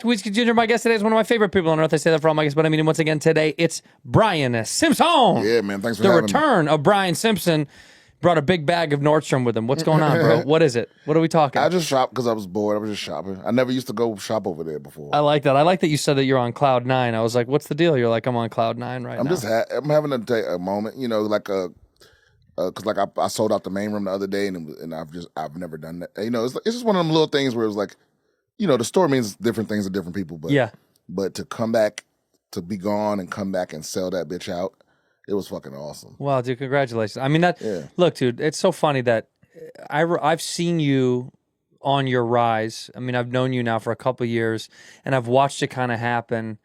Whiskey Ginger. My guest today is one of my favorite people on earth. I say that for all my guests, but I mean him once again today. It's Brian Simpson. Yeah, man. Thanks for having me. The return of Brian Simpson brought a big bag of Nordstrom with him. What's going on, bro? What is it? What are we talking? I just shopped because I was bored. I was just shopping. I never used to go shop over there before. I like that. I like that you said that you're on cloud 9. I was like, what's the deal? You're like, I'm on cloud 9 right now. I'm having a moment, you know, like because like I sold out the main room the other day, and I've never done that. You know, it's just one of them little things where it was like, you know, the store means different things to different people, but yeah. But to come back, to be gone and come back and sell that bitch out, it was fucking awesome. Wow, dude, congratulations. I mean, look, dude, it's so funny that I've seen you on your rise. I mean, I've known you now for a couple of years, and I've watched it kind of happen,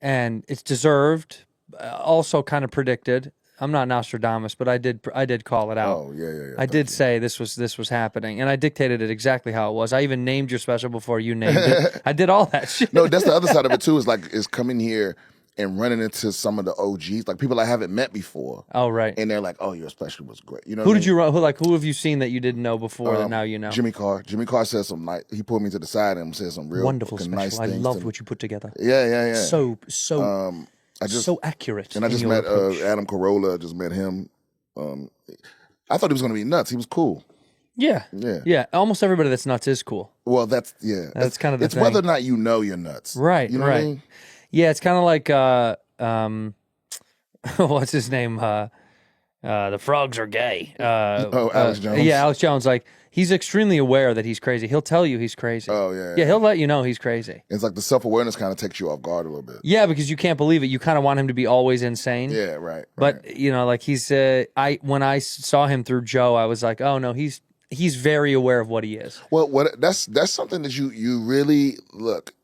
and it's deserved, also kind of predicted. I'm not Nostradamus, but I did call it out. Oh, yeah. I did say this was happening, and I dictated it exactly how it was. I even named your special before you named it. I did all that shit. No, that's the other side of it, too, is coming here and running into some of the OGs, like people I haven't met before. Oh, right. And they're like, oh, your special was great. You know who did you run? Who have you seen that you didn't know before that now you know? Jimmy Carr. Jimmy Carr said some nice, he pulled me to the side and said some real wonderful special. Nice things. I loved what you put together. Yeah. So accurate. And I just met Adam Carolla. I just met him. I thought he was going to be nuts. He was cool. Yeah. Almost everybody that's nuts is cool. Well, that's kind of the it's thing. whether or not you know you're nuts. Right. You know what I mean? Yeah, it's kind of like what's his name? The frogs are gay. Alex Jones. Yeah, Alex Jones. Like, he's extremely aware that he's crazy. He'll tell you he's crazy. Oh, yeah. Yeah, he'll let you know he's crazy. It's like the self-awareness kind of takes you off guard a little bit. Yeah, because you can't believe it. You kind of want him to be always insane. Yeah, right. But, you know, like he's, when I saw him through Joe, I was like, oh, no, he's very aware of what he is. Well, that's something that you really, look,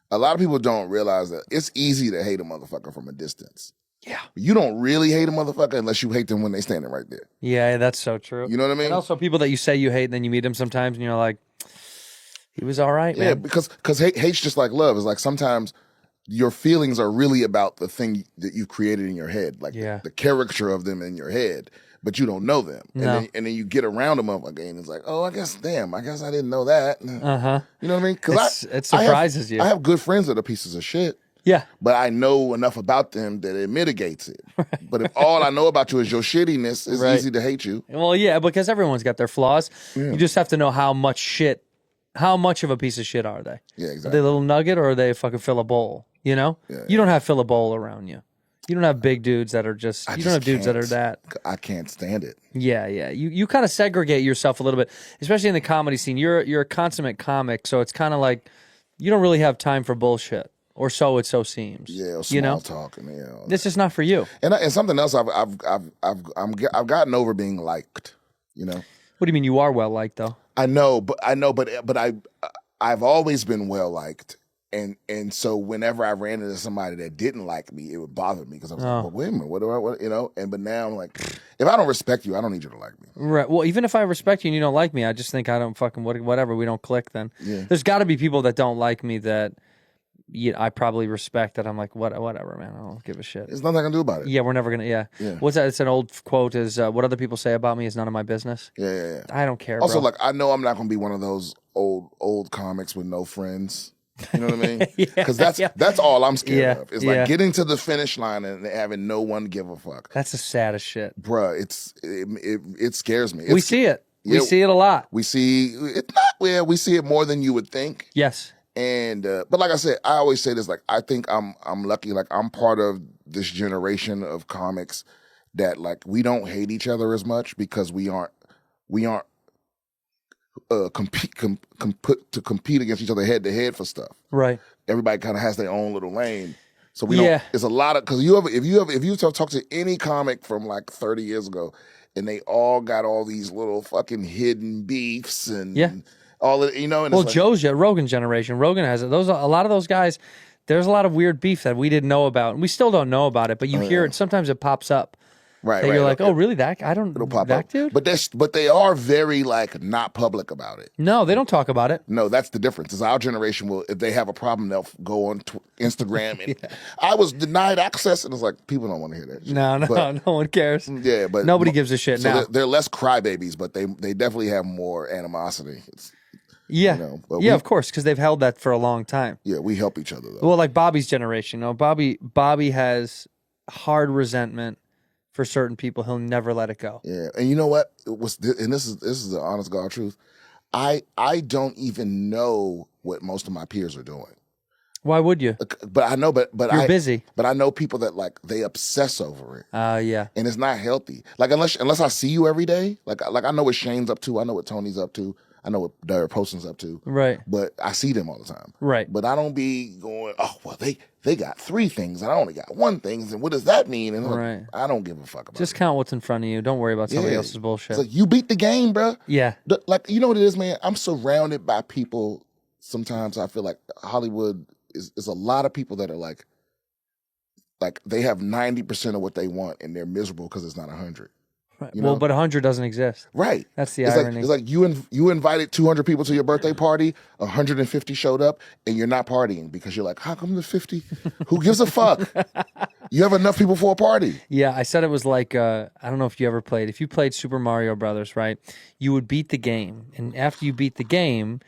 a lot of people don't realize that it's easy to hate a motherfucker from a distance. Yeah. You don't really hate a motherfucker unless you hate them when they standing right there. Yeah, that's so true. You know what I mean? And also people that you say you hate, and then you meet them sometimes, and you're like, he was all right, man. Yeah, because hate's just like love. It's like sometimes your feelings are really about the thing that you've created in your head, like the caricature of them in your head, but you don't know them. No. And then you get around them again, and it's like, oh, I guess I didn't know that. Uh-huh. You know what I mean? Because it surprises you. I have good friends that are pieces of shit. Yeah. But I know enough about them that it mitigates it. Right. But if all I know about you is your shittiness, it's easy to hate you. Well, yeah, because everyone's got their flaws. Yeah. You just have to know how much of a piece of shit are they? Yeah, exactly. Are they a little nugget or are they fucking fill a bowl? You know? Yeah. You don't have fill a bowl around you. You don't have big dudes that are just, you don't have dudes that are that. I can't stand it. Yeah. You kind of segregate yourself a little bit, especially in the comedy scene. You're a consummate comic, so it's kind of like you don't really have time for bullshit. Or so it seems. Yeah, or small talk and This is not for you. And something else I've gotten over being liked. You know. What do you mean you are well liked though? I know, but I've always been well liked, and so whenever I ran into somebody that didn't like me, it would bother me because I was like, well, wait a minute, what you know? But now I'm like, if I don't respect you, I don't need you to like me. Right. Well, even if I respect you and you don't like me, I just think I don't fucking whatever. We don't click then. Yeah. There's got to be people that don't like me that. I probably respect that. I'm like, whatever, man. I don't give a shit. There's nothing I can do about it. Yeah, we're never gonna. Yeah. What's that? It's an old quote. Is what other people say about me is none of my business. Yeah. I don't care. Also, bro. like, I know I'm not gonna be one of those old comics with no friends. You know what I mean? Because that's all I'm scared of. It's like getting to the finish line and having no one give a fuck. That's the saddest shit, bruh. It scares me. We see it. We see it a lot. We see it not where we see it more than you would think. Yes. And but like I said, I always say this, like, I think I'm lucky, like I'm part of this generation of comics that, like, we don't hate each other as much because we aren't compete against each other head to head for stuff. Right. Everybody kind of has their own little lane. So we don't. It's a lot of, because if you talk to any comic from like 30 years ago, and they all got all these little fucking hidden beefs and all of, you know. And well, it's like, Joe's Rogan generation. Rogan has it. A lot of those guys. There's a lot of weird beef that we didn't know about, and we still don't know about it. But you hear it. Sometimes it pops up. Right. You're like, oh, really? That I don't. It'll pop that up. dude. But they are very, like, not public about it. No, they don't talk about it. No, that's the difference. Is our generation will, if they have a problem, they'll go on Instagram and I was denied access, and it's like, people don't want to hear that shit. No one cares. Yeah, but nobody gives a shit so now. They're less crybabies, but they definitely have more animosity. Yeah. You know, but yeah, of course, because they've held that for a long time. Yeah, we help each other, though. Well, like Bobby's generation, Bobby has hard resentment for certain people. He'll never let it go. Yeah, and you know what? And this is the honest God truth. I don't even know what most of my peers are doing. Why would you? But I know, but you're busy. But I know people that like they obsess over it. Yeah, and it's not healthy. Like unless I see you every day, like I know what Shane's up to, I know what Tony's up to, I know what Derek Poston's up to. Right. But I see them all the time. Right. But I don't be going, oh well, they got 3 things and I only got 1 thing, and what does that mean? And right. I don't give a fuck about Just it. count what's in front of you. Don't worry about somebody else's bullshit. It's like you beat the game, bro. Yeah. Like you know what it is, man. I'm surrounded by people. Sometimes I feel like Hollywood is a lot of people that are like they have 90% of what they want and they're miserable because it's not 100. Right. Well, but 100 doesn't exist. Right. That's the irony. It's like you invited 200 people to your birthday party, 150 showed up, and you're not partying because you're like, how come the 50? Who gives a fuck? You have enough people for a party. Yeah, I said it was like, I don't know if you ever played. If you played Super Mario Brothers, right, you would beat the game. And after you beat the game,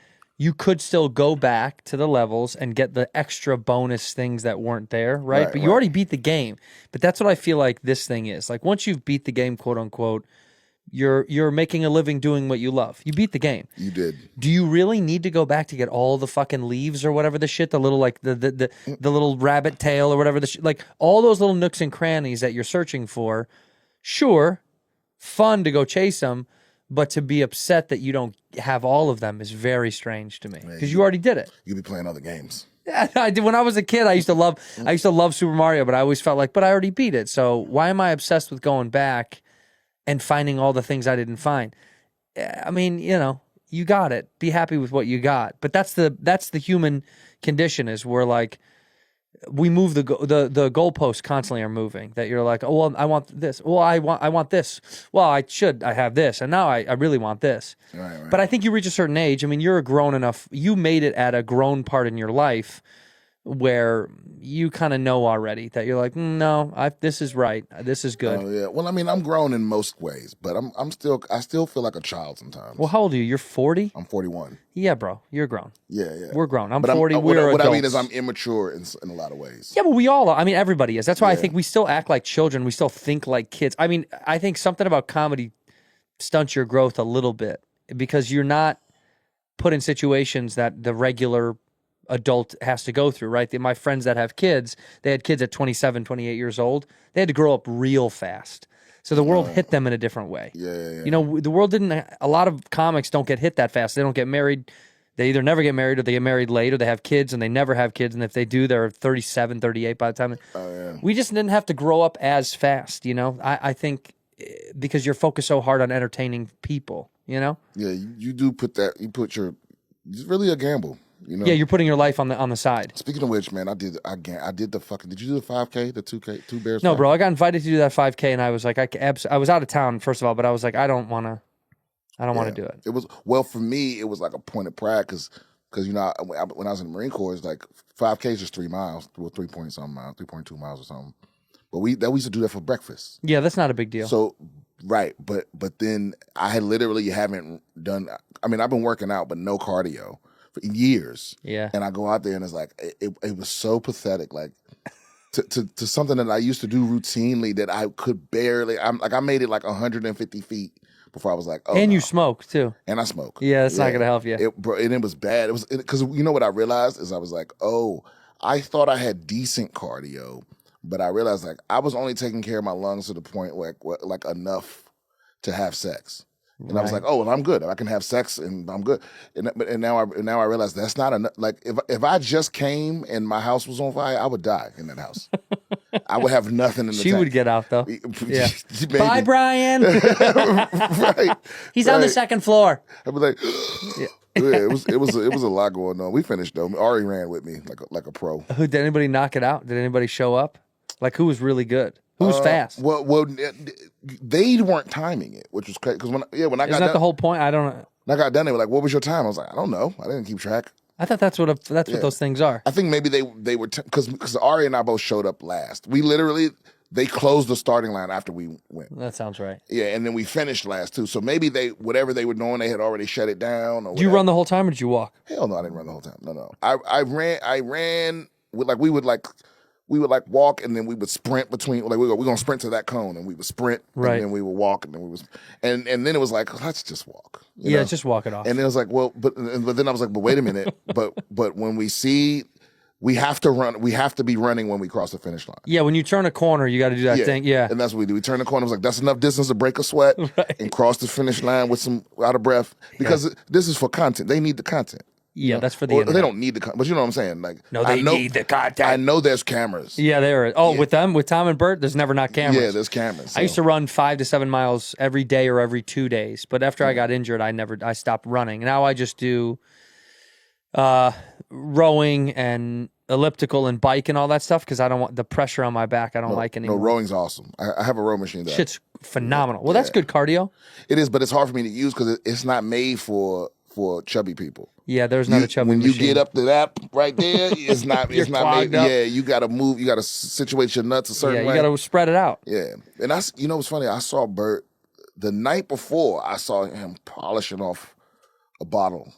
you could still go back to the levels and get the extra bonus things that weren't there, right? But you already beat the game. But that's what I feel like this thing is. Like once you've beat the game, quote unquote, you're making a living doing what you love. You beat the game. You did. Do you really need to go back to get all the fucking leaves or whatever the shit, the little like the little rabbit tail or whatever the shit, like all those little nooks and crannies that you're searching for? Sure, fun to go chase them. But to be upset that you don't have all of them is very strange to me because you already did it. You'd be playing other games. Yeah, I did. When I was a kid, I used to love Super Mario, but I always felt like, but I already beat it. So why am I obsessed with going back and finding all the things I didn't find? I mean, you know, you got it. Be happy with what you got. But that's the human condition is we're like, we move the goalposts constantly are moving. That you're like, oh well, I want this. Well, I want this. Well, I have this, and now I really want this. Right. But I think you reach a certain age. I mean, you're grown enough. You made it at a grown part in your life where you kind of know already that you're like, no, this is right. This is good. Oh yeah. Well, I mean, I'm grown in most ways, but I still feel like a child sometimes. Well, how old are you? You're 40? I'm 41. Yeah, bro. You're grown. Yeah. We're grown. I'm 40. We're adults. What I mean is I'm immature in a lot of ways. Yeah, but we all are. I mean, everybody is. That's why I think we still act like children. We still think like kids. I mean, I think something about comedy stunts your growth a little bit because you're not put in situations that the regular adult has to go through, right? My friends that have kids, they had kids at 27, 28 years old. They had to grow up real fast. So the world hit them in a different way. Yeah. You know, the world didn't, a lot of comics don't get hit that fast. They don't get married. They either never get married or they get married late or they have kids and they never have kids. And if they do, they're 37, 38 by the time. We just didn't have to grow up as fast, you know? I think because you're focused so hard on entertaining people, you know? Yeah, you do it's really a gamble. You know? Yeah, you're putting your life on the side. Speaking of which, man, I did the fucking. Did you do the 5K, the 2K, 2 Bears? No, 5K? bro, I got invited to do that 5K, and I was like, I was out of town first of all, but I was like, I don't want to do it. It was for me. It was like a point of pride because you know when I was in the Marine Corps, it's like 5K is just 3 miles, 3.2 miles or something. But we used to do that for breakfast. Yeah, that's not a big deal. So right, but then I literally haven't done. I mean, I've been working out, but no cardio for years. Yeah. And I go out there and it's like it was so pathetic, like to something that I used to do routinely that I could barely. I made it like 150 feet before I was like, oh. And you smoke too. And I smoke. Yeah, that's not gonna help you. And it was bad. It was because you know what I realized is I was like, oh, I thought I had decent cardio, but I realized like I was only taking care of my lungs to the point where like enough to have sex. And I was like, oh, well, I'm good. I can have sex and I'm good. And now I realize that's not enough. Like if I just came and my house was on fire, I would die in that house. I would have nothing in the She tank. would get out though. Yeah. Maybe. Bye, Brian. Right. He's on the second floor. I'd be like, yeah, it was a lot going on. We finished though. Ari ran with me like a pro. Did anybody knock it out? Did anybody show up? Like who was really good? Who was fast? Well, they weren't timing it, which was crazy. Because when I got Isn't that done, the whole point? I don't know. When I got done, they were like, "What was your time?" I was like, "I don't know. I didn't keep track." I thought that's what those things are. I think maybe they were because Ari and I both showed up last. We literally they closed the starting line after we went. That sounds right. Yeah, and then we finished last too. So maybe whatever they were doing, they had already shut it down. Or Did you run the whole time, or did you walk? Hell no, I didn't run the whole time. No. I ran with we would walk, and then we would sprint between. Like we're gonna sprint to that cone, and we would sprint, right. And then we would walk, and then and then it was like, let's just walk. You know? Just walk it off. And then it was like, well, but then I was like, but wait a minute, but when we see. We have to run. We have to be running when we cross the finish line. Yeah, when you turn a corner, you got to do that thing. Yeah, and that's what we do. We turn the corner. I was like, that's enough distance to break a sweat and cross the finish line with some out of breath. Because this is for content. They need the content. Yeah, that's for the internet. They don't need the content, but you know what I'm saying. Like, no, they need the content. I know there's cameras. Yeah, there is. Oh, with Tom and Bert, there's never not cameras. Yeah, there's cameras. So. I used to run 5 to 7 miles every day or every 2 days, but after I got injured, I stopped running. Now I just do rowing and elliptical and bike and all that stuff because I don't want the pressure on my back. I don't like anymore. No, rowing's awesome. I have a row machine. Shit's phenomenal. Well, that's good cardio. It is, but it's hard for me to use because it's not made for chubby people. Yeah, there's not a chubby machine. When you get up to that right there, it's not made. Up. Yeah, you got to move. You got to situate your nuts a certain way. Yeah, you got to spread it out. Yeah, and what's funny? I saw Bert the night before. I saw him polishing off a bottle.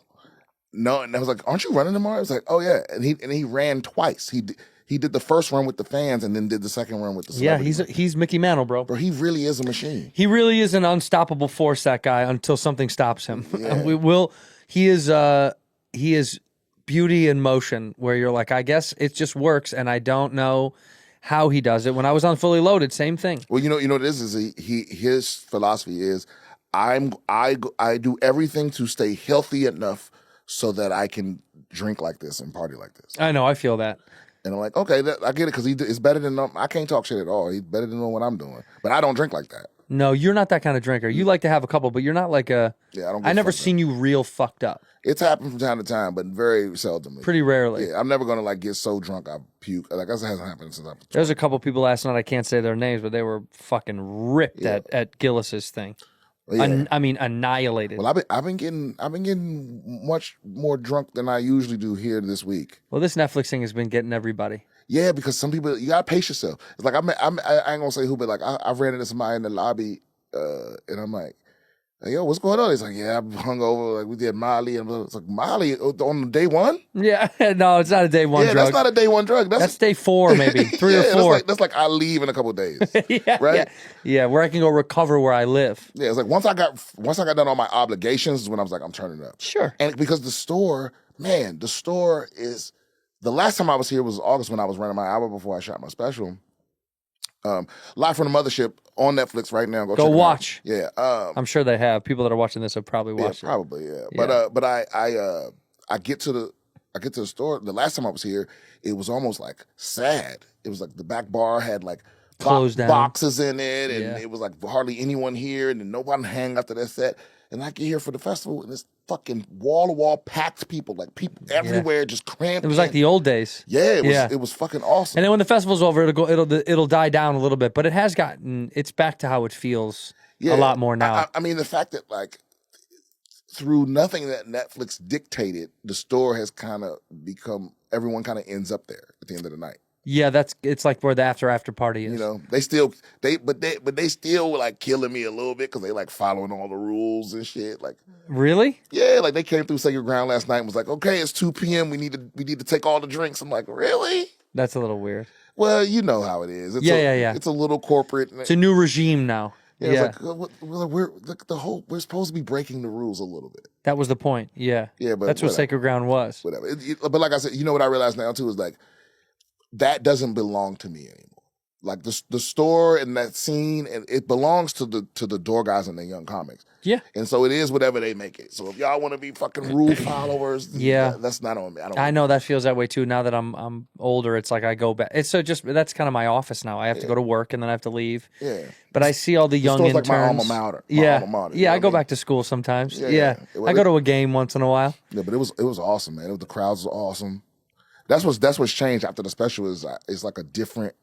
No, and I was like, "Aren't you running tomorrow?" I was like, "Oh yeah," and he ran twice. He did the first run with the fans and then did the second run with the celebrities. Yeah, he's Mickey Mantle, bro. Bro, he really is a machine. He really is an unstoppable force. That guy until something stops him. Yeah. He is beauty in motion. Where you're like, I guess it just works, and I don't know how he does it. When I was on Fully Loaded, same thing. Well, you know what this is. His philosophy is, I do everything to stay healthy enough so that I can drink like this and party like this. I know, I feel that. And I'm like, okay, I get it, because it's better than, I can't talk shit at all. He's better than knowing what I'm doing. But I don't drink like that. No, you're not that kind of drinker. You like to have a couple, but you're not like a... Yeah, I never seen you real fucked up. It's happened from time to time, but very seldomly. Pretty rarely. Yeah, I'm never going to get so drunk I puke. Like, that hasn't happened since I was 12. There's a couple people last night, I can't say their names, but they were fucking ripped at Gillis's thing. Yeah. I mean, annihilated. Well, I've been getting much more drunk than I usually do here this week. Well, this Netflix thing has been getting everybody. Yeah, because some people, you gotta pace yourself. It's like I ain't gonna say who, but like I ran into somebody in the lobby, and I'm like, hey, yo, what's going on? He's like, yeah, I'm hungover. Like we did Molly, and it's like Molly on day one. Yeah, no, it's not a day one. Yeah, drug. That's not a day one drug. That's day 4, maybe 3 or 4. That's like I leave in a couple of days. Yeah, right. Yeah, where I can go recover where I live. Yeah, it's like once I got done all my obligations is when I was like, I'm turning up. Sure. And because the store is. The last time I was here was August when I was running my album before I shot my special. Live from the Mothership on Netflix right now. Go watch. Yeah. I'm sure they have. People that are watching this have probably watched it. Probably, yeah. But I get to the store. The last time I was here, it was almost like sad. It was like the back bar had like closed down boxes in it, and it was like hardly anyone here, and then nobody hang after that set. And I get here for the festival, and it's fucking wall-to-wall packed people, like people everywhere, just cramped. It was like the old days. Yeah, it was fucking awesome. And then when the festival's over, it'll die down a little bit, but it's back to how it feels a lot more now. I mean, the fact that like through nothing that Netflix dictated, the store has kind of become, everyone kind of ends up there at the end of the night. Yeah, it's like where the after party is. You know, they still like killing me a little bit because they like following all the rules and shit. Like, really? Yeah, like they came through Sacred Ground last night and was like, okay, it's 2 p.m. We need to take all the drinks. I'm like, really? That's a little weird. Well, you know how it is. It's It's a little corporate. It's a new regime now. Yeah. It's like we're supposed to be breaking the rules a little bit. That was the point. Yeah. Yeah, but that's what Sacred Ground was. Whatever. But like I said, you know what I realize now too is like, that doesn't belong to me anymore. Like the store and that scene, and it belongs to the door guys and the young comics. Yeah. And so it is whatever they make it. So if y'all want to be fucking rule followers, that's not on me. I know that feels that way too. Now that I'm older, it's like I go back. It's that's kind of my office now. I have to go to work and then I have to leave. Yeah. But I see all the young interns. Like my alma mater. I go back to school sometimes. Yeah. I go to a game once in a while. Yeah, but it was awesome, man. The crowds were awesome. That's what's changed after the special is like a different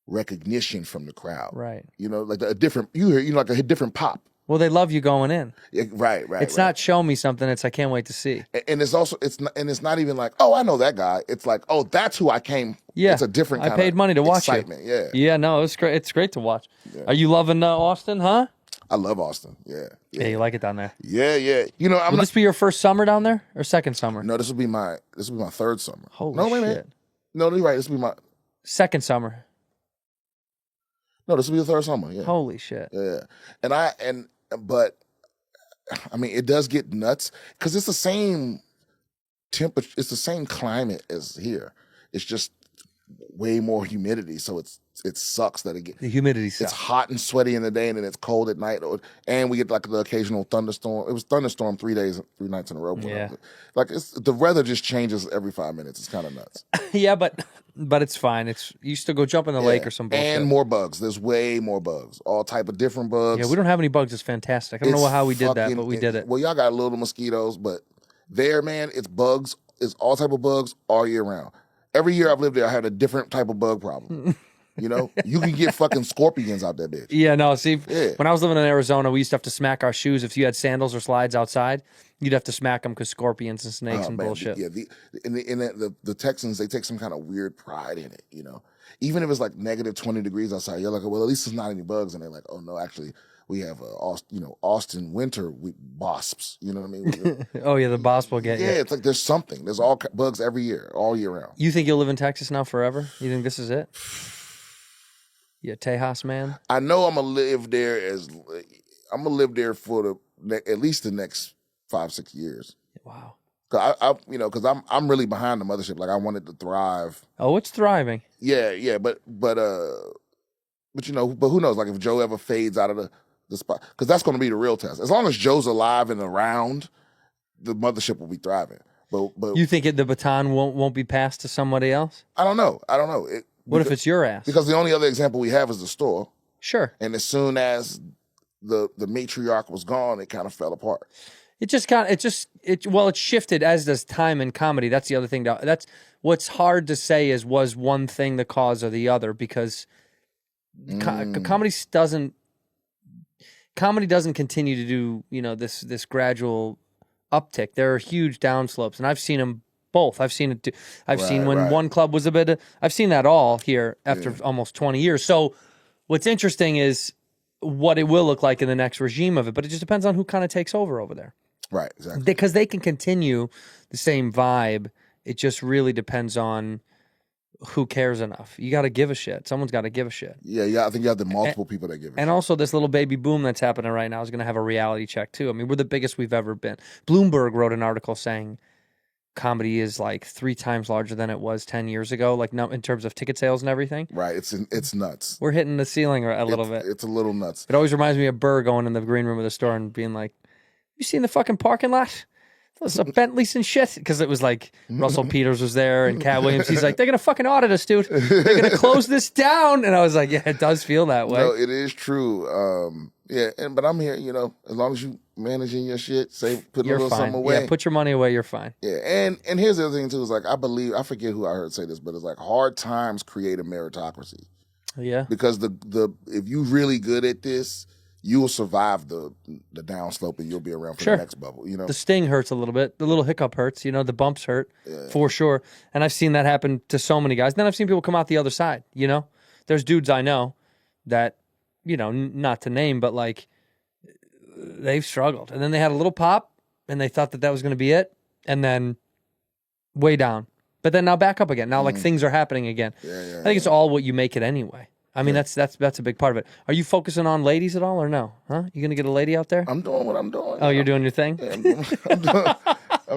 recognition from the crowd. Right. You know, like a different, like a different pop. Well, they love you going in. Yeah, right. It's not show me something. It's I can't wait to see. And it's also it's not even like, oh, I know that guy. It's like, oh, that's who I came. Yeah, it's a different. I paid money to watch excitement. you. Yeah. No, it's great. It's great to watch. Yeah. Are you loving Austin? Huh? I love Austin. Yeah. You like it down there. Yeah. You know, Will this be your first summer down there or second summer? No, this will be my third summer. Holy no, wait a minute. No, you're right. This will be my second summer. No, this will be the third summer. Yeah. Holy shit. Yeah. But I mean, it does get nuts because it's the same temperature. It's the same climate as here. It's just way more humidity, so it sucks that the humidity sucks. It's hot and sweaty in the day, and then it's cold at night, and we get like the occasional thunderstorm. It was thunderstorm 3 nights in a row. Yeah. Like the weather just changes every 5 minutes. It's kind of nuts. Yeah, but it's fine. You used to go jump in the lake or some bullshit. And more bugs. There's way more bugs. All type of different bugs. Yeah, we don't have any bugs. It's fantastic. I don't know how we did that, but we did it. Well, y'all got little mosquitoes, but there, man, it's bugs. It's all type of bugs all year round. Every year I've lived there, I had a different type of bug problem. You know, you can get fucking scorpions out that bitch. Yeah, no, see, when I was living in Arizona, we used to have to smack our shoes. If you had sandals or slides outside, you'd have to smack them because scorpions and snakes and bullshit. Yeah, the Texans, they take some kind of weird pride in it, you know. Even if it's like negative 20 degrees outside, you're like, well, at least there's not any bugs. And they're like, oh, no, actually, we have Austin winter wasps. You know what I mean? Oh yeah, the wasp will get you. Yeah, it's like there's something. There's all bugs every year, all year round. You think you'll live in Texas now forever? You think this is it? Yeah, Tejas man. I know I'm gonna live there for at least the next 5-6 years. Wow. Because I'm really behind the mothership. Like I want it to thrive. Oh, it's thriving. Yeah, but who knows? Like if Joe ever fades out of the spot, because that's going to be the real test. As long as Joe's alive and around, the mothership will be thriving. But you think the baton won't be passed to somebody else? I don't know. What if it's your ass? Because the only other example we have is the store. Sure. And as soon as the matriarch was gone, it kind of fell apart. It shifted, as does time in comedy. That's the other thing. That's what's hard to say was one thing the cause or the other, because comedy doesn't continue to do, this gradual uptick. There are huge downslopes, and I've seen them both. I've seen it. I've seen when one club was I've seen that all here after almost 20 years. So what's interesting is what it will look like in the next regime of it, but it just depends on who kind of takes over there. Right, exactly. Because they can continue the same vibe. It just really depends on who cares enough. You got to give a shit. Someone's got to give a shit. Yeah. I think you have the multiple people that give a shit. And also this little baby boom that's happening right now is going to have a reality check too. I mean, we're the biggest we've ever been. Bloomberg wrote an article saying comedy is like 3 times larger than it was 10 years ago, like in terms of ticket sales and everything. Right. It's nuts. We're hitting the ceiling a little bit. It's a little nuts. It always reminds me of Burr going in the green room of the store and being like, you seen the fucking parking lot? There's a Bentleys and shit. Because it was like Russell Peters was there and Cat Williams. He's like, they're going to fucking audit us, dude. They're going to close this down. And I was like, yeah, it does feel that way. No, it is true. But I'm here, as long as you managing your shit, put a little something away. Yeah, put your money away, you're fine. Yeah, and here's the other thing too, is like, I forget who I heard say this, but it's like hard times create a meritocracy. Yeah. Because if you really good at this, you will survive the downslope and you'll be around for the next bubble. The sting hurts a little bit. The little hiccup hurts. The bumps hurt for sure. And I've seen that happen to so many guys. Then I've seen people come out the other side. There's dudes I know that, not to name, but like they've struggled. And then they had a little pop and they thought that was going to be it. And then way down. But then now back up again. Now like things are happening again. I think it's all what you make it anyway. I mean, that's a big part of it. Are you focusing on ladies at all or no? Huh? You going to get a lady out there? I'm doing what I'm doing. Oh, you're doing your thing? Yeah, I'm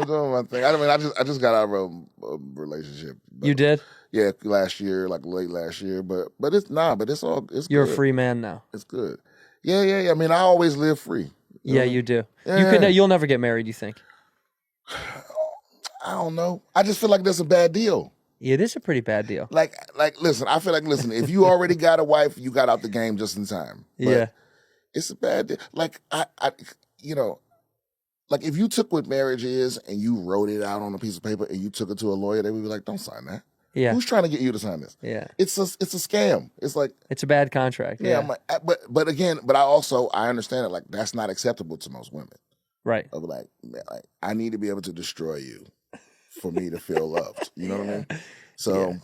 doing my thing. I just got out of a relationship. You did? Yeah, last year, like late last year. But it's You're a free man now. It's good. Yeah. I mean, I always live free. You do. Yeah. You'll never get married, you think? I don't know. I just feel like that's a bad deal. It is a pretty bad deal. Like, listen, I feel like, if you already got a wife, you got out the game just in time. But it's a bad deal. Like, like if you took what marriage is and you wrote it out on a piece of paper and you took it to a lawyer, they would be like, don't sign that. Yeah. Who's trying to get you to sign this? Yeah. It's a scam. It's like, it's a bad contract. yeah. I'm like, but again, I understand it. Like, that's not acceptable to most women. Right. Of like, man, like, I need to be able to destroy you for me to feel loved. You know what I mean? So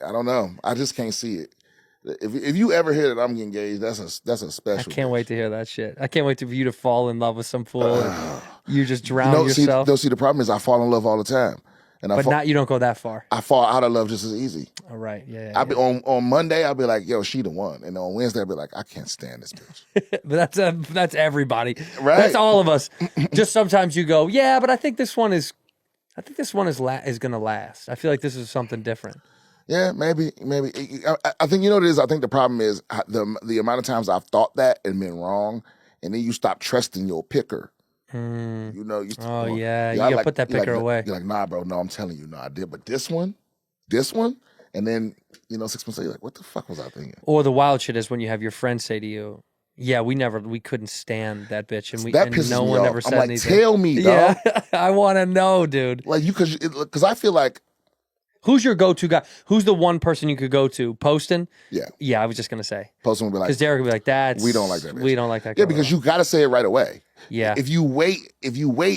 I don't know. I just can't see it. If you ever hear that I'm engaged, that's a special. I can't wait to hear that shit. I can't wait for you to fall in love with some fool. You just drown yourself. See, the problem is I fall in love all the time, but you don't go that far. I fall out of love just as easy. All right, yeah. I'll be on Monday. I'll be like, yo, she the one, and on Wednesday I'll be like, I can't stand this bitch. But that's everybody. Right. That's all of us. Just sometimes you go, yeah, but I think this one is gonna last. I feel like this is something different. Yeah, maybe. I think, you know what it is? I think the problem is the amount of times I've thought that and been wrong, and then you stop trusting your picker. You know, you gotta put that picker away. You're like, nah, bro, no, I'm telling you, no, I did. But this one, and then, 6 months later, you're like, what the fuck was I thinking? Or the wild shit is when you have your friends say to you, yeah, we couldn't stand that bitch, and no one ever said anything. Tell me, dog. Yeah, I want to know, dude. Like, because I feel like, who's your go-to guy? Who's the one person you could go to? Poston? Yeah. Yeah, I was just going to say. Poston would be like... Because Derek would be like, we don't like that bitch. We don't like that girl. Yeah, because you got to say it right away. Yeah. If you wait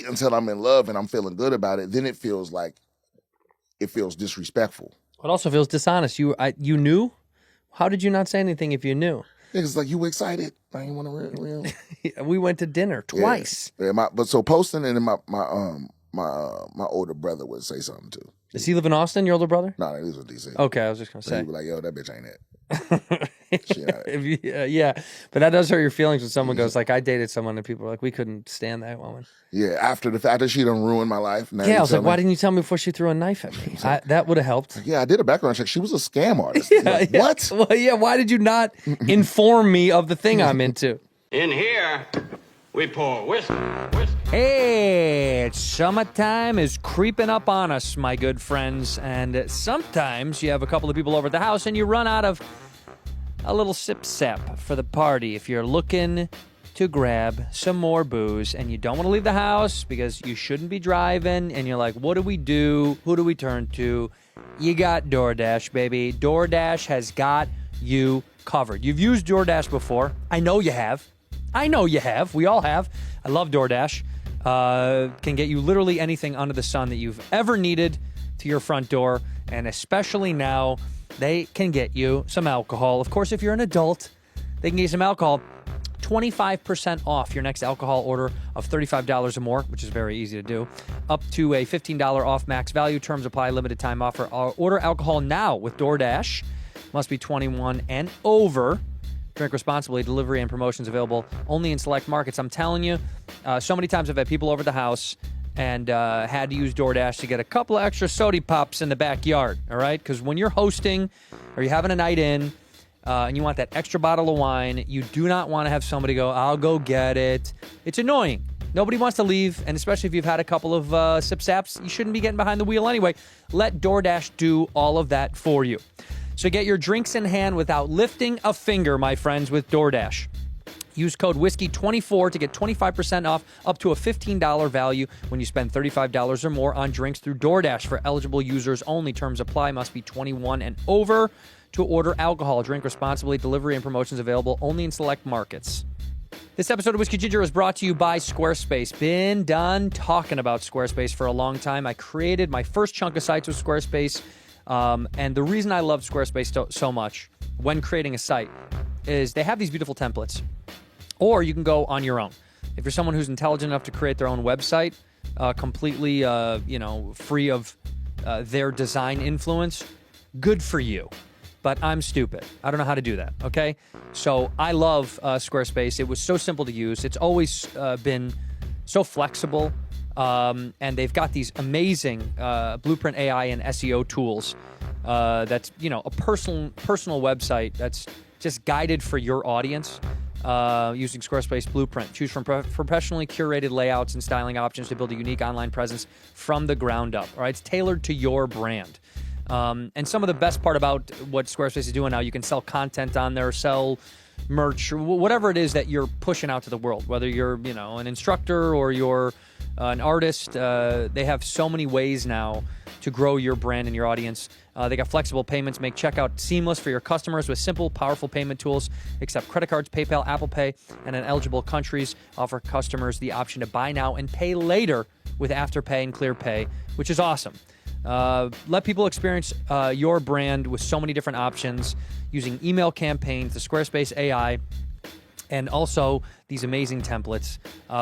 until I'm in love and I'm feeling good about it, then it feels disrespectful. It also feels dishonest. You knew? How did you not say anything if you knew? Yeah, it's like, you were excited. I didn't want to real. We went to dinner twice. Yeah. But so Poston and then my older brother would say something too. Does he live in Austin, your older brother? No, he lives in D.C. Okay, I was just going to say. He'd be like, yo, that bitch ain't it. Yeah, but that does hurt your feelings when someone goes like, I dated someone and people are like, we couldn't stand that woman. Yeah, after the fact that she done ruined my life. Now I was like, why didn't you tell me before she threw a knife at me? That would have helped. Yeah, I did a background check. She was a scam artist. Like, what? Well, yeah, why did you not inform me of the thing I'm into? In here, we pour whiskey. Hey, it's summertime is creeping up on us, my good friends. And sometimes you have a couple of people over at the house and you run out of a little sip-sap for the party. If you're looking to grab some more booze and you don't want to leave the house because you shouldn't be driving and you're like, what do we do? Who do we turn to? You got DoorDash, baby. DoorDash has got you covered. You've used DoorDash before. I know you have. We all have. I love DoorDash. Can get you literally anything under the sun that you've ever needed to your front door. And especially now, they can get you some alcohol. Of course, if you're an adult, they can get you some alcohol. 25% off your next alcohol order of $35 or more, which is very easy to do. Up to a $15 off max value. Terms apply. Limited time offer. Order alcohol now with DoorDash. Must be 21 and over. Drink responsibly. Delivery and promotions available only in select markets. I'm telling you, so many times I've had people over at the house and had to use DoorDash to get a couple of extra soda pops in the backyard, all right? Because when you're hosting or you're having a night in and you want that extra bottle of wine, you do not want to have somebody go, I'll go get it. It's annoying. Nobody wants to leave, and especially if you've had a couple of sip-saps, you shouldn't be getting behind the wheel anyway. Let DoorDash do all of that for you. So get your drinks in hand without lifting a finger, my friends, with DoorDash. Use code WHISKEY24 to get 25% off up to a $15 value when you spend $35 or more on drinks through DoorDash. For eligible users only. Terms apply. Must be 21 and over to order alcohol. Drink responsibly. Delivery and promotions available only in select markets. This episode of Whiskey Ginger is brought to you by Squarespace. Been done talking about Squarespace for a long time. I created my first chunk of sites with Squarespace. And the reason I love Squarespace so much when creating a site is they have these beautiful templates. Or you can go on your own. If you're someone who's intelligent enough to create their own website, completely, free of their design influence, good for you. But I'm stupid. I don't know how to do that, okay? So I love Squarespace. It was so simple to use. It's always been so flexible. And they've got these amazing Blueprint AI and SEO tools that's, a personal website that's just guided for your audience using Squarespace Blueprint. Choose from professionally curated layouts and styling options to build a unique online presence from the ground up. All right, it's tailored to your brand. And some of the best part about what Squarespace is doing now, you can sell content on there, sell merch, or whatever it is that you're pushing out to the world, whether you're, an instructor or you're an artist. They have so many ways now to grow your brand and your audience. They got flexible payments, make checkout seamless for your customers with simple, powerful payment tools. Accept credit cards, PayPal, Apple Pay, and in eligible countries offer customers the option to buy now and pay later with Afterpay and ClearPay, which is awesome. Let people experience your brand with so many different options using email campaigns, the Squarespace AI, and also these amazing templates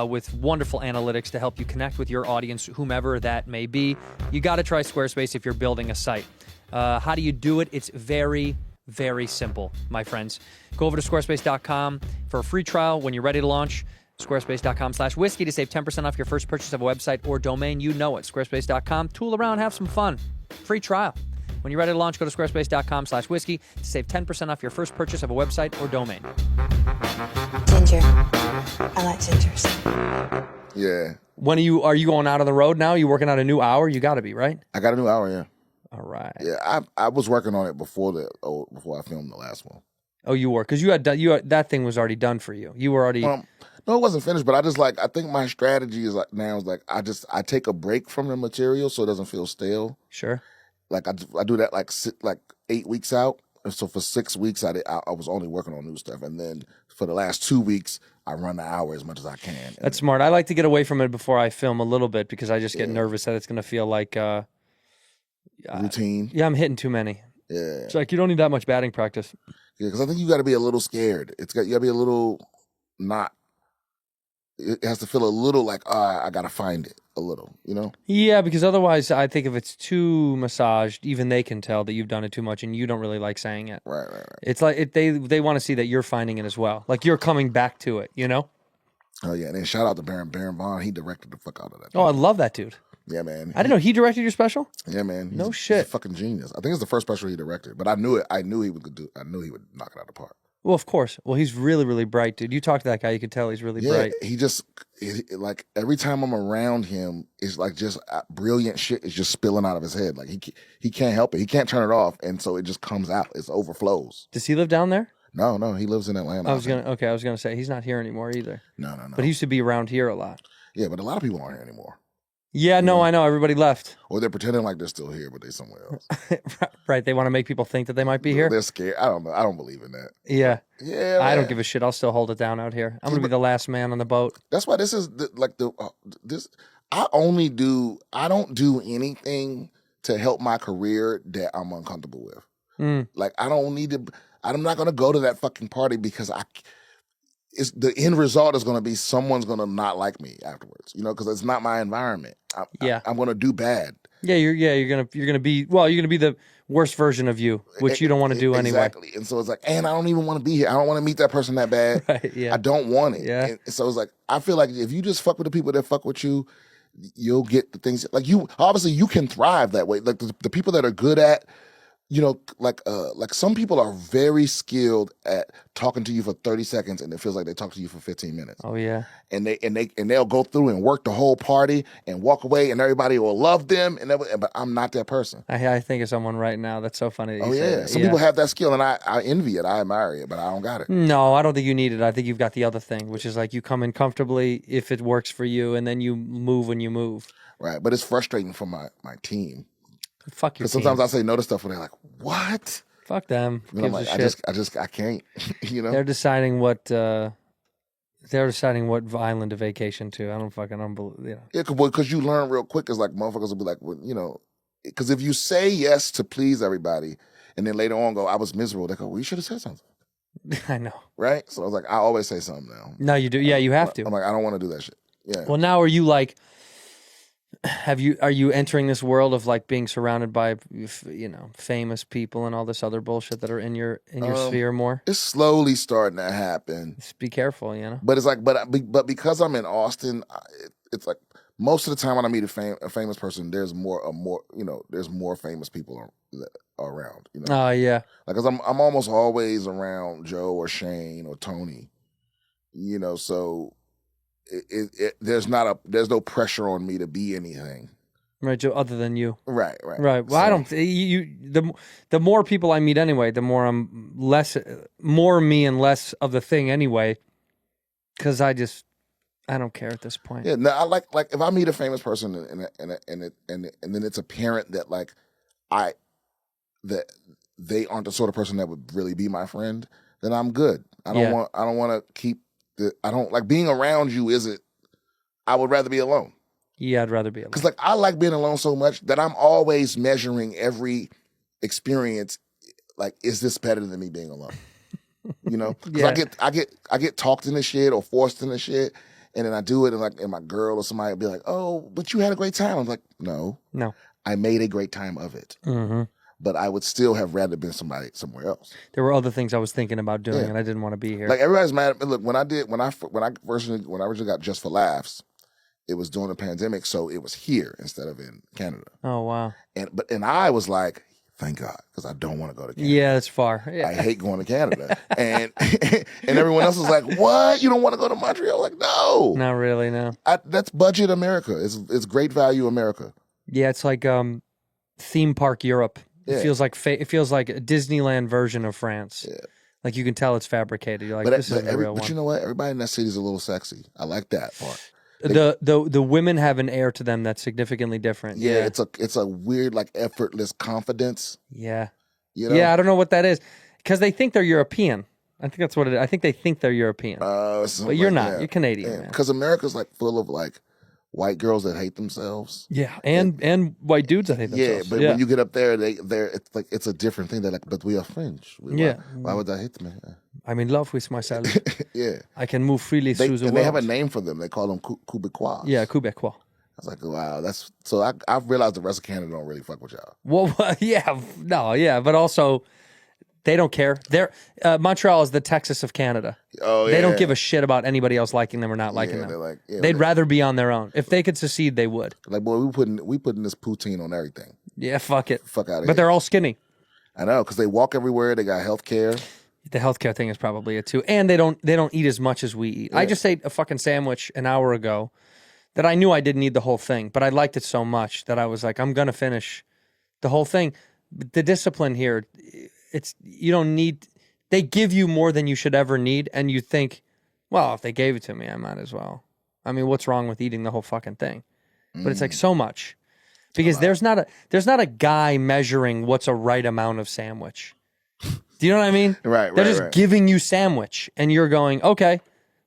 with wonderful analytics to help you connect with your audience, whomever that may be. You got to try Squarespace if you're building a site. How do you do it? It's very, very simple, my friends. Go over to squarespace.com for a free trial when you're ready to launch. Squarespace.com/whiskey to save 10% off your first purchase of a website or domain. You know it. Squarespace.com. Tool around, have some fun. Free trial. When you're ready to launch, go to squarespace.com/whiskey to save 10% off your first purchase of a website or domain. Ginger. I like gingers. Yeah. When are you going out on the road now? You working out a new hour? You got to be, right? I got a new hour, yeah. All right. Yeah, I was working on it before I filmed the last one. Oh, you were, because you had that thing was already done for you. You were already. No, it wasn't finished, but I think my strategy is I take a break from the material so it doesn't feel stale. Sure. Like I do that like 8 weeks out. And so for 6 weeks I was only working on new stuff, and then for the last 2 weeks I run the hour as much as I can. That's smart. I like to get away from it before I film a little bit because I just get nervous that it's going to feel like routine. Yeah, I'm hitting too many. Yeah. It's like you don't need that much batting practice. Yeah, because I think you got to be a little scared. You got to be a little not. It has to feel a little like I got to find it a little, you know? Yeah, because otherwise I think if it's too massaged, even they can tell that you've done it too much and you don't really like saying it. Right. It's like they want to see that you're finding it as well. Like you're coming back to it, you know? Oh, yeah. And then shout out to Baron Vaughn. He directed the fuck out of that. Oh, I love that dude. Yeah, man. I didn't know he directed your special? Yeah, man. No shit. He's a fucking genius. I think it's the first special he directed, but I knew it. I knew he would knock it out of the park. Well, of course. Well, he's really, really bright, dude. You talk to that guy, you can tell he's really bright. Like every time I'm around him, it's like just brilliant shit is just spilling out of his head. Like he can't help it. He can't turn it off, and so it just comes out. It overflows. Does he live down there? No, he lives in Atlanta. I was gonna say he's not here anymore either. No. But he used to be around here a lot. Yeah, but a lot of people aren't here anymore. Yeah, no, I know. Everybody left. Or they're pretending like they're still here, but they're somewhere else. Right. They want to make people think that they might be here. They're scared. I don't know. I don't believe in that. Yeah. Yeah. I don't give a shit. I'll still hold it down out here. I'm going to be the last man on the boat. That's why this is this. I don't do anything to help my career that I'm uncomfortable with. Like I don't need to. I'm not going to go to that fucking party because the end result is going to be someone's going to not like me afterwards, you know, because it's not my environment. I'm going to do bad. Yeah, you're gonna be the worst version of you, which you don't want to do anyway. Exactly. And so it's like, and I don't even want to be here. I don't want to meet that person that bad. Right, yeah. I don't want it. Yeah. And so it's like, I feel like if you just fuck with the people that fuck with you, you'll get the things like you can thrive that way. Like the people that are good at, you know, like some people are very skilled at talking to you for 30 seconds and it feels like they talk to you for 15 minutes. Oh yeah. And they'll go through and work the whole party and walk away and everybody will love them but I'm not that person. I think of someone right now. That's so funny that you say that. Some people have that skill and I envy it. I admire it, but I don't got it. No, I don't think you need it. I think you've got the other thing, which is like you come in comfortably if it works for you and then you move when you move. Right. But it's frustrating for my team. Fuck your team. Sometimes I say no to stuff and they're like, what? Fuck them. And I'm like, I can't, you know? They're deciding what island to vacation to. I don't believe, you know. Yeah, because you learn real quick. It's like motherfuckers will be like, well, you know, because if you say yes to please everybody and then later on go, I was miserable, they go, well, you should have said something. I know. Right? So I was like, I always say something now. No, you do. Yeah, you have to. I'm like, I don't want to do that shit. Yeah. Well, now are you like, are you entering this world of like being surrounded by, you know, famous people and all this other bullshit that are in your sphere more? It's slowly starting to happen. Just be careful, you know. But it's like, but because I'm in Austin, it's like most of the time when I meet a famous person, there's more famous people around. You know. Oh yeah. Like, cause I'm almost always around Joe or Shane or Tony. You know, so. There's no pressure on me to be anything, right? Joe, other than you, right. Well, so, I don't. The more people I meet anyway, the more I'm more me and less of the thing anyway. Because I don't care at this point. Yeah, no, I like if I meet a famous person and then it's apparent that like that they aren't the sort of person that would really be my friend, then I'm good. I don't want to keep I don't like being around you. I would rather be alone. Yeah, I'd rather be alone. Because like I like being alone so much that I'm always measuring every experience. Like, is this better than me being alone? You know, because I get talked into shit or forced into shit, and then I do it, and my girl or somebody will be like, "Oh, but you had a great time." I'm like, "No, I made a great time of it." Mm-hmm. But I would still have rather been somewhere else. There were other things I was thinking about doing, and I didn't want to be here. Like everybody's mad at me. Look, when I originally got Just for Laughs, it was during the pandemic, so it was here instead of in Canada. Oh wow! And I was like, thank God, because I don't want to go to Canada. Yeah, it's far. Yeah. I hate going to Canada, and everyone else was like, what? You don't want to go to Montreal? Like, no, not really. No, that's budget America. It's great value America. Yeah, it's like theme park Europe. Yeah. It feels like a Disneyland version of France. Yeah. Like you can tell it's fabricated. You're like, this isn't the real one. But you know what? Everybody in that city is a little sexy. I like that part. The women have an air to them that's significantly different. Yeah, it's a weird, like, effortless confidence. Yeah. You know? Yeah, I don't know what that is. Because they think they're European. I think that's what it is. I think they think they're European. But you're not. You're Canadian, man. Because America's like full of like white girls that hate themselves. Yeah, and white dudes that hate themselves. Yeah, but when you get up there, it's a different thing. They're like, but we are French. Why would I hate me? I'm in love with myself. Yeah. I can move freely through the world. And they have a name for them. They call them Quebecois. Yeah, Quebecois. I was like, wow, I've realized the rest of Canada don't really fuck with y'all. Well, yeah, but also they don't care. Montreal is the Texas of Canada. Oh, yeah. They don't give a shit about anybody else liking them or not liking them. Like, they'd rather be on their own. If they could secede, they would. Like, boy, we putting this poutine on everything. Yeah, fuck it. Fuck out of here. But they're all skinny. I know, because they walk everywhere. They got health care. The healthcare thing is probably it too, and they don't eat as much as we eat. Yeah. I just ate a fucking sandwich an hour ago that I knew I didn't eat the whole thing, but I liked it so much that I was like, I'm gonna finish the whole thing. The discipline here, you don't need. They give you more than you should ever need, and you think, well, if they gave it to me, I might as well. I mean, what's wrong with eating the whole fucking thing? But it's like so much, because there's not a guy measuring what's a right amount of sandwich. Do you know what I mean? Right. They're just giving you sandwich, and you're going, okay,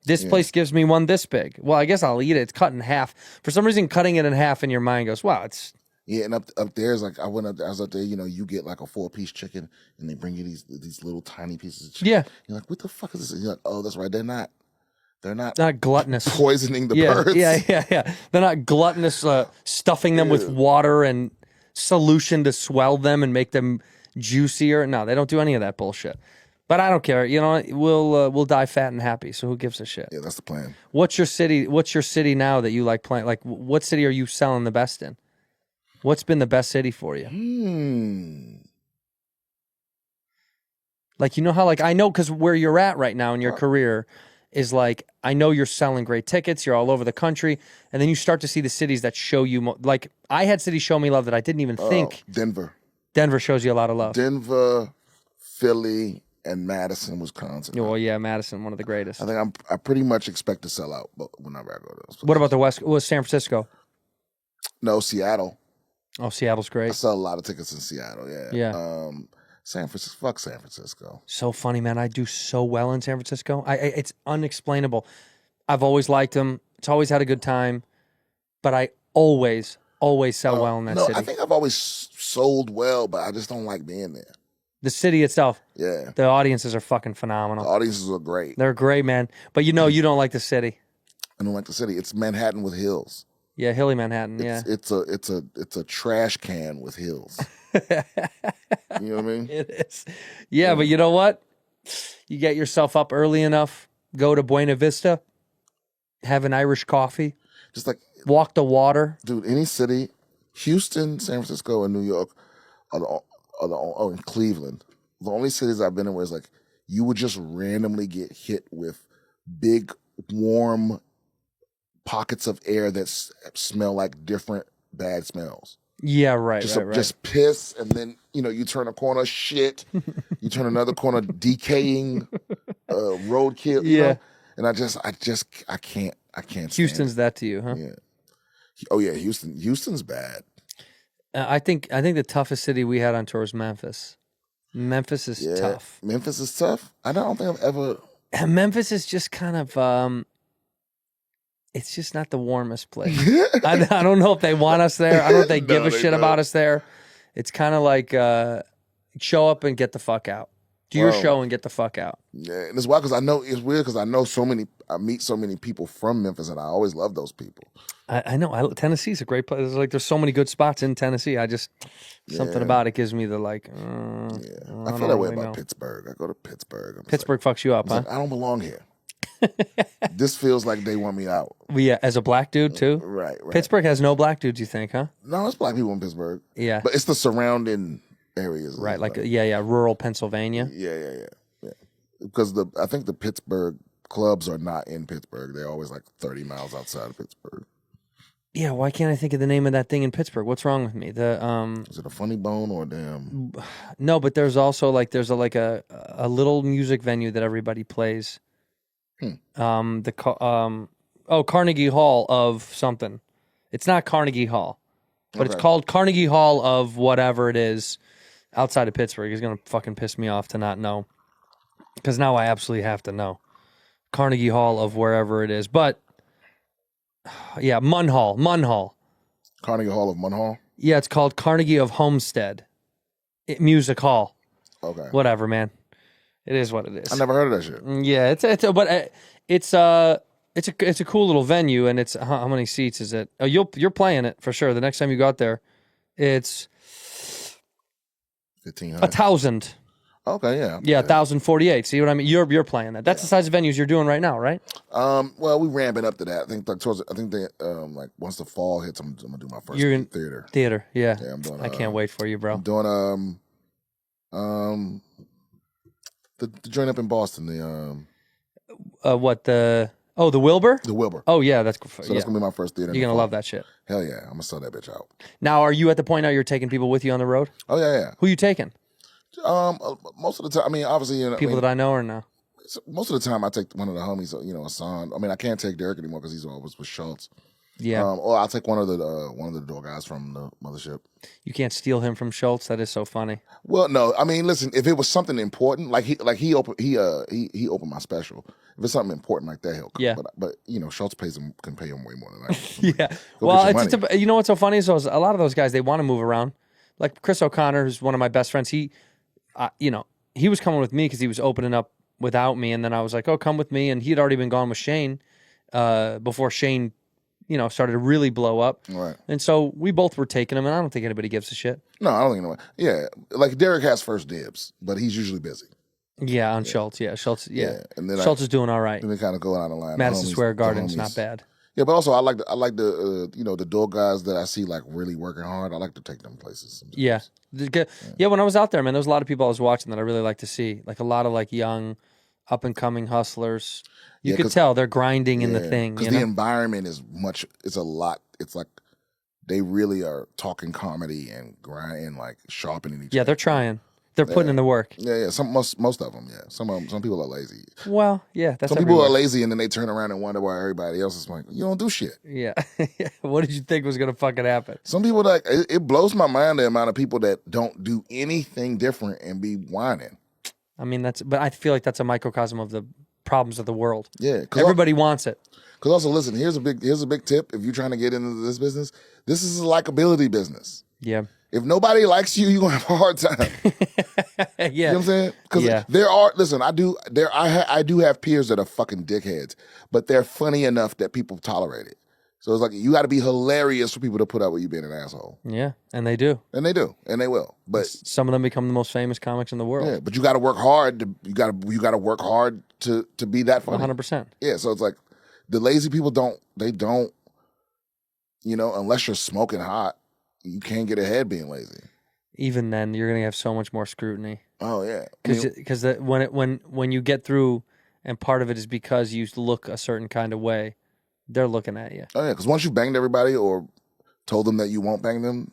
this place gives me one this big. Well, I guess I'll eat it. It's cut in half. For some reason, cutting it in half in your mind goes, wow, it's... Yeah, and up there is like, I was up there, you get like a 4-piece chicken, and they bring you these little tiny pieces of chicken. Yeah. You're like, what the fuck is this? And you're like, oh, that's right. They're not gluttonous. Poisoning the birds. Yeah. They're not gluttonous, stuffing them with water and solution to swell them and make them juicier. No, they don't do any of that bullshit. But I don't care. You know, we'll die fat and happy. So who gives a shit? Yeah, that's the plan. What's your city now that you like playing? Like, what city are you selling the best in? What's been the best city for you? Like, you know how, like, I know because where you're at right now in your career is like, I know you're selling great tickets. You're all over the country. And then you start to see the cities that show you, like, I had cities show me love that I didn't even think. Denver shows you a lot of love. Denver, Philly, and Madison, Wisconsin. Well, yeah, Madison, one of the greatest. I think I pretty much expect to sell out whenever I go to those places. What about the West? Was San Francisco? No, Seattle. Oh, Seattle's great. I sell a lot of tickets in Seattle, yeah. Yeah. San Francisco, fuck San Francisco. So funny, man. I do so well in San Francisco. It's unexplainable. I've always liked them. It's always had a good time. But I always sell well in that city. I think I've always sold well, but I just don't like being there. The city itself. Yeah. The audiences are fucking phenomenal. The audiences are great. They're great, man. But you don't like the city. I don't like the city. It's Manhattan with hills. Yeah, hilly Manhattan, It's a trash can with hills. You know what I mean? It is. Yeah, but you know what? You get yourself up early enough, go to Buena Vista, have an Irish coffee, just like walk the water. Dude, any city, Houston, San Francisco, and New York and Cleveland, the only cities I've been in where it's like you would just randomly get hit with big, warm pockets of air that smell like different bad smells. Yeah, right, right. Just piss, and then you turn a corner, shit. You turn another corner, decaying roadkill. You know? And I can't. Houston's that to you, huh? Yeah. Oh yeah, Houston's bad. I think the toughest city we had on tour was Memphis. Memphis is tough. Memphis is tough. I don't think I've ever. Memphis is just kind of. It's just not the warmest place. I don't know if they want us there. I don't know if they give a shit about us there. It's kind of like show up and get the fuck out. Do your show and get the fuck out. Yeah, and it's wild because it's weird because I meet so many people from Memphis, and I always love those people. I know. Tennessee's a great place. There's so many good spots in Tennessee. Something about it gives me the like. I feel that way about Pittsburgh. I go to Pittsburgh. Pittsburgh fucks you up, huh? Like, I don't belong here. This feels like they want me out. Well, yeah, as a black dude too. Right. Pittsburgh has no black dudes, you think, huh? No, there's black people in Pittsburgh. Yeah, but it's the surrounding areas. Right, like rural Pennsylvania. Yeah. Because I think the Pittsburgh clubs are not in Pittsburgh. They're always like 30 miles outside of Pittsburgh. Yeah, why can't I think of the name of that thing in Pittsburgh? What's wrong with me? Is it a Funny Bone or damn? No, but there's also a little music venue that everybody plays. Carnegie Hall of something. It's not Carnegie Hall, but it's called Carnegie Hall of whatever it is outside of Pittsburgh. It's gonna fucking piss me off to not know, because now I absolutely have to know. Carnegie Hall of wherever it is, but yeah, Munhall. Carnegie Hall of Munhall. Yeah, it's called Carnegie of Homestead Music Hall. Okay, whatever, man. It is what it is. I never heard of that shit. Yeah, it's a cool little venue, and it's how many seats is it? Oh, you're playing it for sure. The next time you go out there, it's 1,500. 1,000. Okay, yeah. Yeah, 1,048. See what I mean? You're playing that. That's the size of venues you're doing right now, right? Well, we ramping up to that. I think they once the fall hits, I'm gonna do my first theater. Theater, yeah. Yeah, I'm doing. I can't wait for you, bro. I'm doing the joint up in Boston. The Wilbur? The Wilbur. Oh yeah, that's so that's gonna be my first theater. You're gonna love that shit. Hell yeah, I'm gonna sell that bitch out. Now, are you at the point now you're taking people with you on the road? Oh yeah. Who you taking? Most of the time, I mean, obviously, people that I know or no. Most of the time, I take one of the homies. Hassan. I mean, I can't take Derek anymore because he's always with Schultz. Yeah. Or I'll take one of the door guys from the mothership. You can't steal him from Schultz. That is so funny. Well, no, I mean, listen, if it was something important, he opened my special. If it's something important like that, he'll come. Yeah. But Schultz can pay him way more than that. Yeah. Well, you know what's so funny is a lot of those guys, they want to move around. Like Chris O'Connor, who's one of my best friends. He was coming with me because he was opening up without me, and then I was like, "Oh, come with me." And he had already been gone with Shane before Shane, started to really blow up. Right. And so we both were taking him, and I don't think anybody gives a shit. No, I don't think anybody. Yeah, like Derek has first dibs, but he's usually busy. Yeah, on Schultz. Yeah, Schultz. Yeah, and then Schultz is doing all right. Then they kind of go out the line. Madison Square Garden's not bad. Yeah, but also I like the door guys that I see like really working hard. I like to take them places sometimes. Yeah. When I was out there, man, there was a lot of people I was watching that I really like to see. Like a lot of like young, up and coming hustlers. You could tell they're grinding in the thing. Because the environment is it's a lot. It's like they really are talking comedy and grinding, like sharpening each other. Yeah, they're trying. They're putting in the work. Yeah. Most of them, yeah. Some people are lazy. Well, yeah, that's some people are lazy, and then they turn around and wonder why everybody else is like, you don't do shit. Yeah. What did you think was gonna fucking happen? Some people it blows my mind the amount of people that don't do anything different and be whining. I mean, but I feel like that's a microcosm of the problems of the world. Yeah, everybody wants it. Because also, listen, here's a big tip. If you're trying to get into this business, this is a likability business. Yeah. If nobody likes you, you're gonna have a hard time. Yeah. You know what I'm saying? Because there are, listen, I do have peers that are fucking dickheads, but they're funny enough that people tolerate it. So it's like, you got to be hilarious for people to put up with you being an asshole. Yeah, and they do. And they do, and they will. But some of them become the most famous comics in the world. Yeah, but you got to work hard. You got to work hard to be that funny. 100%. Yeah, so it's like the lazy people don't, unless you're smoking hot, you can't get ahead being lazy. Even then, you're gonna have so much more scrutiny. Oh yeah, because when you get through, and part of it is because you look a certain kind of way, they're looking at you. Oh yeah, because once you banged everybody or told them that you won't bang them,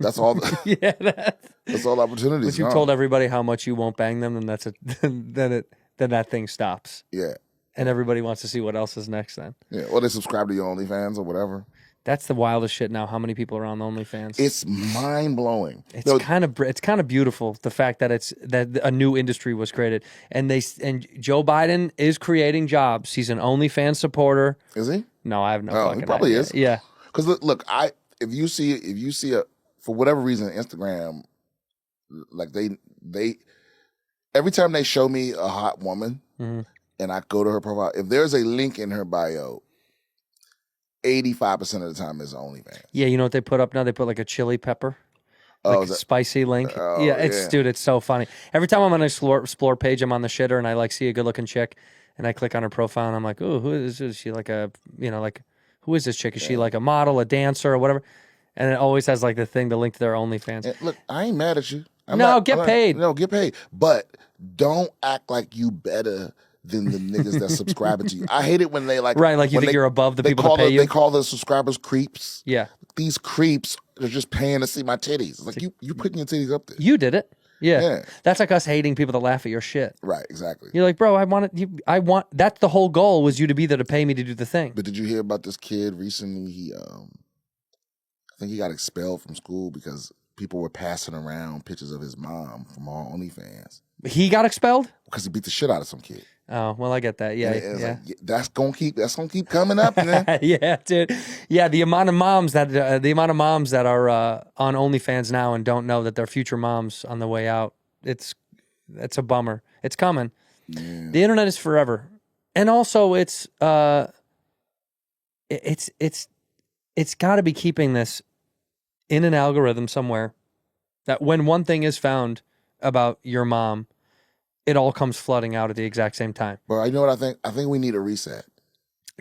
that's all. That's all opportunities. Once you told everybody how much you won't bang them, then then that thing stops. Yeah, and everybody wants to see what else is next. Then or they subscribe to your OnlyFans or whatever. That's the wildest shit now. How many people are on OnlyFans? It's mind blowing. It's kind of beautiful, the fact that that a new industry was created, and Joe Biden is creating jobs. He's an OnlyFans supporter. Is he? No, I have no fucking he probably idea. is. Yeah. Because look, if you see a for whatever reason Instagram, like they every time they show me a hot woman and I go to her profile, if there's a link in her bio, 85% of the time it's OnlyFans. Yeah, you know what they put up now? They put like a chili pepper. Like a spicy link. Dude, it's so funny. Every time I'm on an explore page, I'm on the shitter and I like see a good looking chick and I click on her profile and I'm like, ooh, who is this? Is she like who is this chick? Is she like a model, a dancer, or whatever? And it always has like the link to their OnlyFans. And look, I ain't mad at you. Get paid. No, get paid. But don't act like you better than the niggas that subscribe to you. I hate it when they like... Right, like you think you're above the people that pay you? They call the subscribers creeps. Yeah. These creeps are just paying to see my titties. It's like, you putting your titties up there. You did it. Yeah. That's like us hating people that laugh at your shit. Right, exactly. You're like, bro, that's the whole goal, was you to be there to pay me to do the thing. But did you hear about this kid recently? He, I think he got expelled from school because people were passing around pictures of his mom from all OnlyFans. He got expelled? Because he beat the shit out of some kid. Oh, well, I get that. Yeah. Like, that's gonna keep coming up, man. Yeah, dude. Yeah, the amount of moms that are on OnlyFans now and don't know that they're future moms on the way out. It's a bummer. It's coming. Yeah. The internet is forever. And also it's got to be keeping this in an algorithm somewhere that when one thing is found about your mom, it all comes flooding out at the exact same time. Well, you know what I think? I think we need a reset.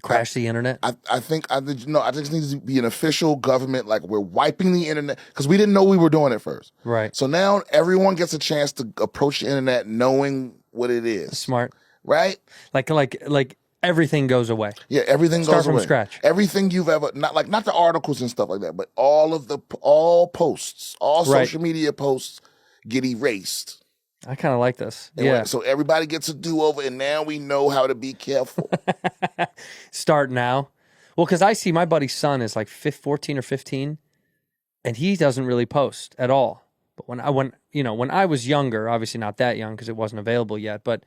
Crash the internet? I just need to be an official government, like we're wiping the internet, because we didn't know we were doing it first. Right. So now everyone gets a chance to approach the internet knowing what it is. Smart. Right? Like everything goes away. Yeah, everything goes away. Start from scratch. Everything you've ever, not the articles and stuff like that, but all posts, all social media posts get erased. I kind of like this. So everybody gets a do-over, and now we know how to be careful. Start now. Well, because I see my buddy's son is like 14 or 15, and he doesn't really post at all. But when I was younger, obviously not that young because it wasn't available yet, but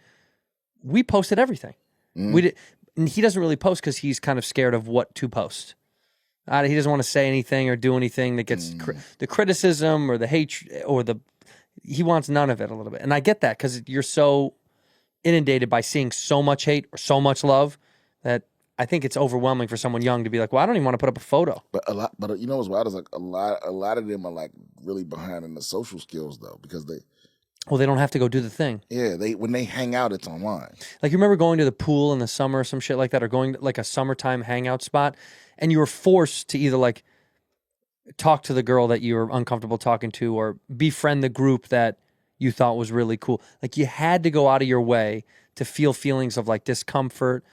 we posted everything. And he doesn't really post because he's kind of scared of what to post. He doesn't want to say anything or do anything that gets the criticism or the hatred or he wants none of it a little bit. And I get that because you're so inundated by seeing so much hate or so much love that I think it's overwhelming for someone young to be like, well, I don't even want to put up a photo. But you know what's wild is like a lot of them are like really behind in the social skills though, because they don't have to go do the thing. Yeah, when they hang out, it's online. Like you remember going to the pool in the summer or some shit like that, or going to like a summertime hangout spot, and you were forced to either like talk to the girl that you were uncomfortable talking to or befriend the group that you thought was really cool. Like you had to go out of your way to feel feelings of like discomfort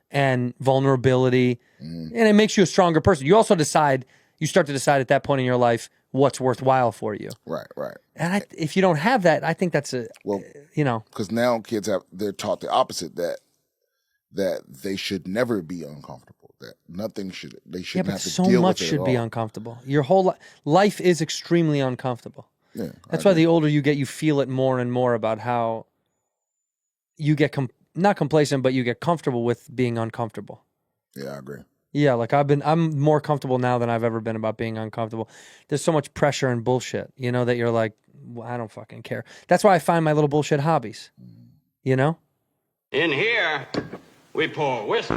and vulnerability. And it makes you a stronger person. You also start to decide at that point in your life what's worthwhile for you. Right. And if you don't have that, I think that's because now kids they're taught the opposite, that they should never be uncomfortable. That they shouldn't have to so deal much with it should at be all. uncomfortable. Your whole life is extremely uncomfortable. Yeah, that's why the older you get, you feel it more and more about how you get not complacent, but you get comfortable with being uncomfortable. Yeah, I agree. Yeah, like I'm more comfortable now than I've ever been about being uncomfortable. There's so much pressure and bullshit, that you're like, well, I don't fucking care. That's why I find my little bullshit hobbies, In here, we pour whiskey.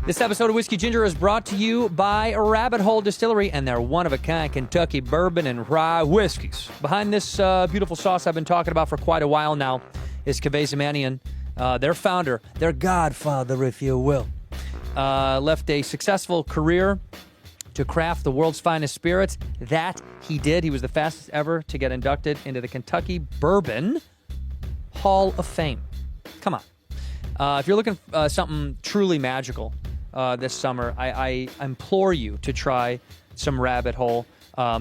This episode of Whiskey Ginger is brought to you by Rabbit Hole Distillery and their one-of-a-kind Kentucky bourbon and rye whiskeys. Behind this beautiful sauce I've been talking about for quite a while now is 𝙋𝙤𝙙𝙘𝙖, their founder, their godfather, if you will. Left a successful career to craft the world's finest spirits. That he did. He was the fastest ever to get inducted into the Kentucky Bourbon Hall of Fame. Come on. If you're looking for something truly magical this summer, I implore you to try some Rabbit Hole.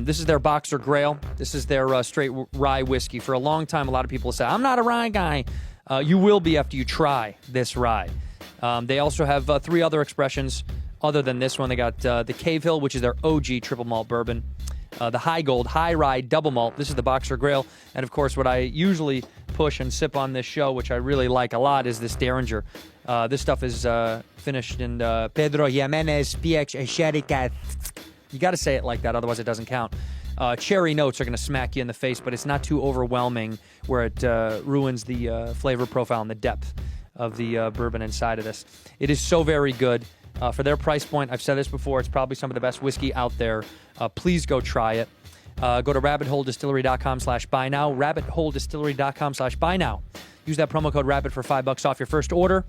This is their Boxer Grail. This is their straight rye whiskey. For a long time, a lot of people say, I'm not a rye guy. You will be after you try this rye. They also have 3 other expressions other than this one. They got the Cave Hill, which is their OG triple malt bourbon. The High Gold High Rye Double Malt. This is the Boxer Grail. And, of course, what I usually push and sip on this show, which I really like a lot, is this Derringer. This stuff is finished in Pedro Jimenez PX Xerica. You got to say it like that, otherwise it doesn't count. Cherry notes are going to smack you in the face, but it's not too overwhelming where it ruins the flavor profile and the depth of the bourbon inside of this. It is so very good. For their price point, I've said this before, it's probably some of the best whiskey out there. Please go try it. Go to rabbitholedistillery.com/buy-now, rabbitholedistillery.com/buy-now. Use that promo code RABBIT for $5 off your first order.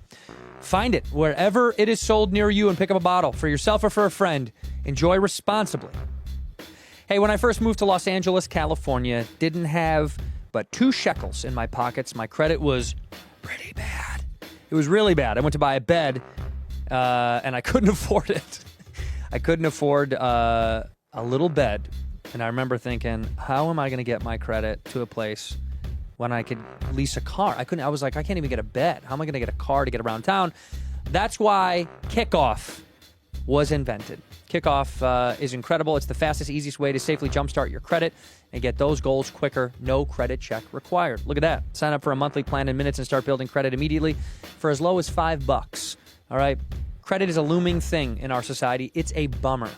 Find it wherever it is sold near you and pick up a bottle for yourself or for a friend. Enjoy responsibly. Hey, when I first moved to Los Angeles, California, didn't have but 2 shekels in my pockets. My credit was pretty bad. It was really bad. I went to buy a bed, and I couldn't afford it. I couldn't afford a little bed. And I remember thinking, how am I going to get my credit to a place when I could lease a car? I was like, I can't even get a bed. How am I going to get a car to get around town? That's why Kickoff was invented. Kickoff is incredible. It's the fastest, easiest way to safely jumpstart your credit and get those goals quicker. No credit check required. Look at that. Sign up for a monthly plan in minutes and start building credit immediately for as low as $5. All right? Credit is a looming thing in our society. It's a bummer.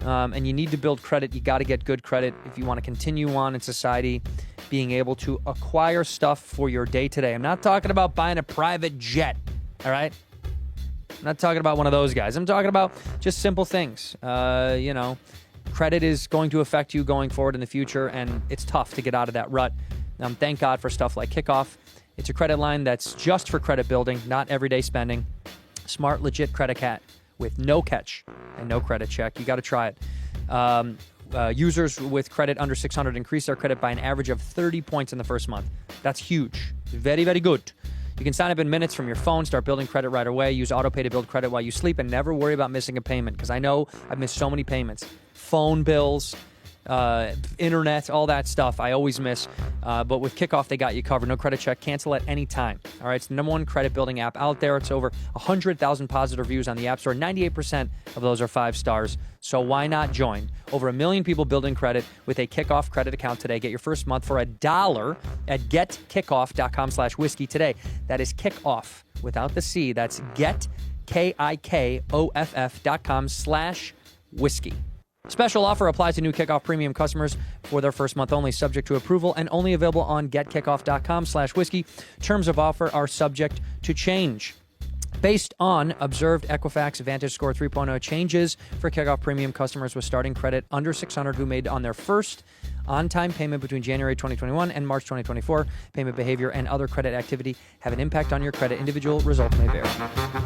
And you need to build credit. You got to get good credit if you want to continue on in society, being able to acquire stuff for your day-to-day. I'm not talking about buying a private jet, all right? I'm not talking about one of those guys. I'm talking about just simple things. Credit is going to affect you going forward in the future, and it's tough to get out of that rut. Thank God for stuff like Kickoff. It's a credit line that's just for credit building, not everyday spending. Smart, legit credit cat with no catch and no credit check. You got to try it. Users with credit under 600 increase their credit by an average of 30 points in the first month. That's huge. Very, very good. You can sign up in minutes from your phone, start building credit right away, use AutoPay to build credit while you sleep, and never worry about missing a payment, because I know I've missed so many payments. Phone bills, internet, all that stuff I always miss. But with Kickoff, they got you covered. No credit check. Cancel at any time. All right, it's the #1 credit building app out there. It's over 100,000 positive reviews on the App Store. 98% of those are 5 stars. So why not join? Over 1 million people building credit with a Kickoff credit account today. Get your first month for $1 at getkickoff.com/whiskey today. That is Kickoff without the C. That's getkickoff.com/whiskey. Special offer applies to new Kickoff Premium customers for their first month only, subject to approval, and only available on getkickoff.com/whiskey. Terms of offer are subject to change. Based on observed Equifax Vantage Score 3.0 changes for Kickoff Premium customers with starting credit under 600 who made on their first on-time payment between January 2021 and March 2024, payment behavior and other credit activity have an impact on your credit. Individual results may vary.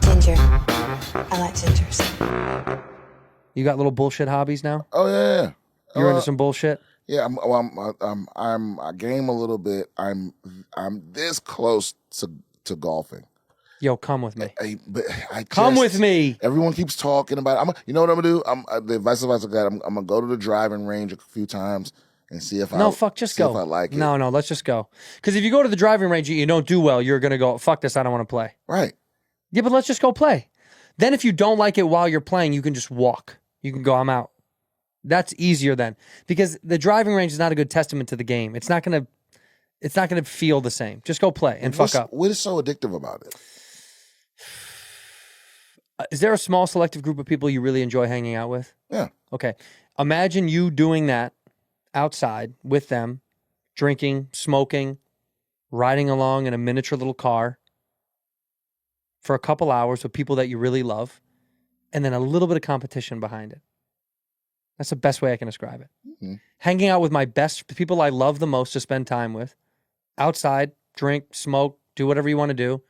Ginger. I like gingers. You got little bullshit hobbies now? Oh yeah. You're into some bullshit? Yeah, I game a little bit. I'm this close to golfing. Yo, come with me. Come with me. Everyone keeps talking about it. You know what I'm gonna do? The advice I got. I'm gonna go to the driving range a few times and see if just go. If I like it. No, let's just go. Because if you go to the driving range and you don't do well, you're gonna go, fuck this, I don't want to play. Right. Yeah, but let's just go play. Then if you don't like it while you're playing, you can just walk. You can go, I'm out. That's easier then. Because the driving range is not a good testament to the game. It's not gonna feel the same. Just go play and fuck up. What is so addictive about it? Is there a small selective group of people you really enjoy hanging out with? Yeah. Okay. Imagine you doing that outside with them, drinking, smoking, riding along in a miniature little car for a couple hours with people that you really love, and then a little bit of competition behind it. That's the best way I can describe it. Mm-hmm. Hanging out with my best people I love the most to spend time with, outside, drink, smoke, do whatever you want to do,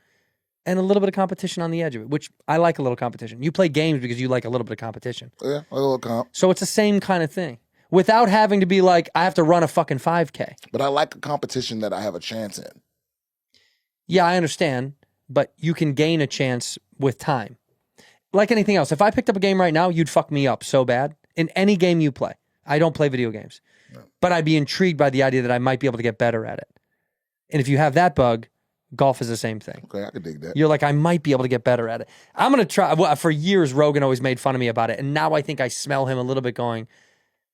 and a little bit of competition on the edge of it, which I like a little competition. You play games because you like a little bit of competition. Yeah, a little comp. So it's the same kind of thing. Without having to be like, I have to run a fucking 5K. But I like a competition that I have a chance in. Yeah, I understand. But you can gain a chance with time. Like anything else. If I picked up a game right now, you'd fuck me up so bad. In any game you play. I don't play video games. No. But I'd be intrigued by the idea that I might be able to get better at it. And if you have that bug, Golf is the same thing. Okay, I could dig that. You're like, I might be able to get better at it. I'm going to try. Well, for years, Rogan always made fun of me about it. And now I think I smell him a little bit going,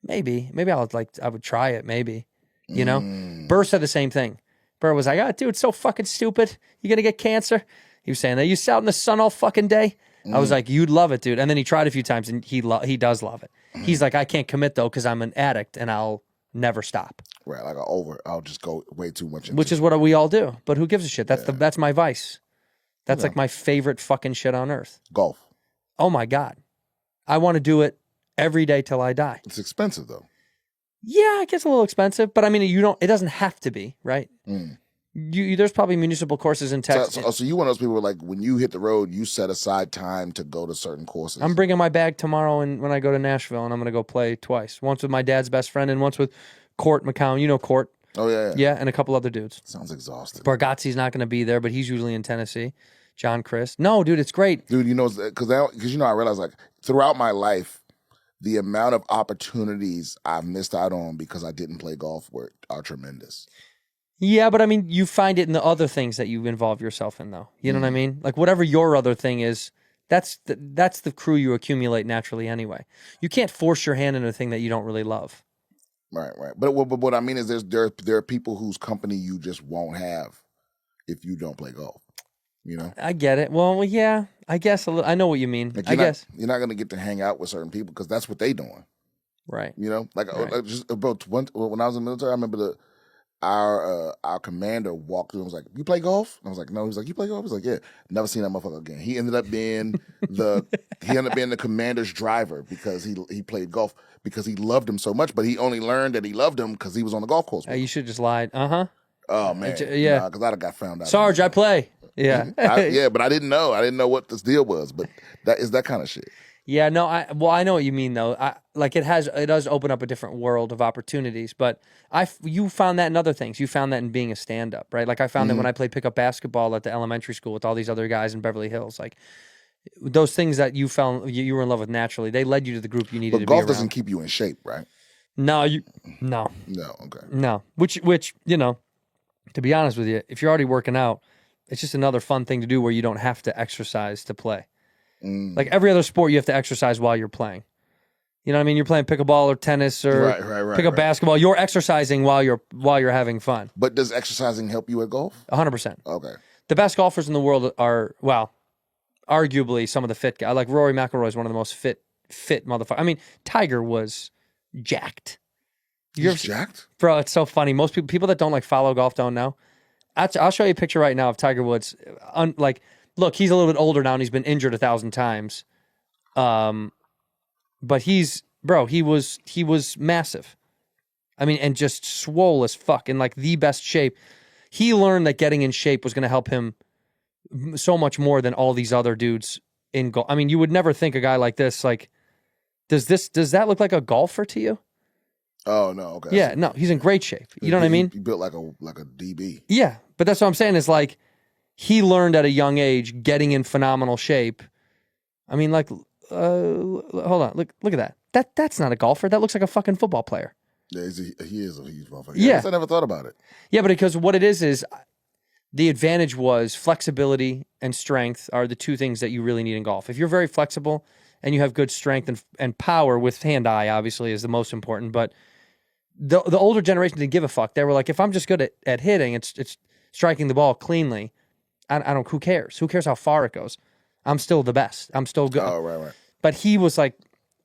maybe I would try it. Maybe, you know, Burr said the same thing. Burr was like, oh, dude, it's so fucking stupid. You're going to get cancer. He was saying that. You sit out in the sun all fucking day. I was like, you'd love it, dude. And then he tried a few times and he does love it. He's like, I can't commit though, because I'm an addict and I'll never stop. Right, like I'll just go way too much into Which is what we all do. But who gives a shit? That's my vice. That's like my favorite fucking shit on earth. Golf. Oh my God. I want to do it every day till I die. It's expensive though. Yeah, it gets a little expensive, but I mean, it doesn't have to be, right? There's probably municipal courses in Texas. So you one of those people where, like, when you hit the road, you set aside time to go to certain courses. I'm bringing my bag tomorrow when I go to Nashville, and I'm going to go play twice. Once with my dad's best friend and once with Court McCown. You know Court. Oh, yeah. Yeah, and a couple other dudes. Sounds exhausting. Bargatze's not going to be there, but he's usually in Tennessee. John Chris. No, dude, it's great. Dude, you know, because you know, I realized, like, throughout my life, the amount of opportunities I've missed out on because I didn't play golf are tremendous. Yeah, but I mean, you find it in the other things that you involve yourself in, though. You know what I mean? Like, whatever your other thing is, that's the crew you accumulate naturally anyway. You can't force your hand into a thing that you don't really love. Right. But what I mean is there are people whose company you just won't have if you don't play golf, you know? I get it. Well, yeah, I guess I know what you mean. Like, I guess. You're not going to get to hang out with certain people because that's what they doing. Right. You know? Like, Right. Just about when I was in the military, I remember our commander walked through and was like, "You play golf?" And I was like, "No." He was like, "You play golf?" I was like, "Yeah." Never seen that motherfucker again. He ended up being the commander's driver because he played golf because he loved him so much. But he only learned that he loved him because he was on the golf course. You should just lied. Oh man, yeah. Because I'd have got found out. Sarge, I play. Yeah, yeah, but I didn't know. I didn't know what this deal was. But that is that kind of shit. Yeah, no, I know what you mean though. Like it does open up a different world of opportunities, but you found that in other things. You found that in being a stand-up, right? Like I found that when I played pickup basketball at the elementary school with all these other guys in Beverly Hills, like those things that you found you were in love with naturally, they led you to the group you needed to be around. But golf doesn't keep you in shape, right? No. No, okay. No, which you know, to be honest with you, if you're already working out, it's just another fun thing to do where you don't have to exercise to play. Like every other sport, you have to exercise while you're playing. You know what I mean? You're playing pickleball or tennis or pickup basketball. You're exercising while you're having fun. But does exercising help you at golf? 100%. Okay. The best golfers in the world are, well, arguably some of the fit guys. Like Rory McIlroy is one of the most fit motherfuckers. I mean, Tiger was jacked. He's jacked? Bro, it's so funny. Most people that don't like follow golf don't know. I'll show you a picture right now of Tiger Woods. Look, he's a little bit older now and he's been injured 1,000 times. But he was massive. I mean, and just swole as fuck in like the best shape. He learned that getting in shape was going to help him so much more than all these other dudes in golf. I mean, you would never think a guy like this, like, does that look like a golfer to you? Oh, no, okay. Yeah, no, he's in great shape. You know what I mean? He built like a DB. Yeah, but that's what I'm saying is like, he learned at a young age getting in phenomenal shape. I mean, like, hold on, look at that. That's not a golfer. That looks like a fucking football player. Yeah, he is a huge motherfucker. Yeah. I never thought about it. Yeah, but because what it is the advantage was flexibility and strength are the two things that you really need in golf. If you're very flexible and you have good strength and power with hand-eye, obviously, is the most important. But the older generation didn't give a fuck. They were like, if I'm just good at hitting, it's striking the ball cleanly. I don't. Who cares? Who cares how far it goes? I'm still the best. I'm still good. Oh, right. But he was like,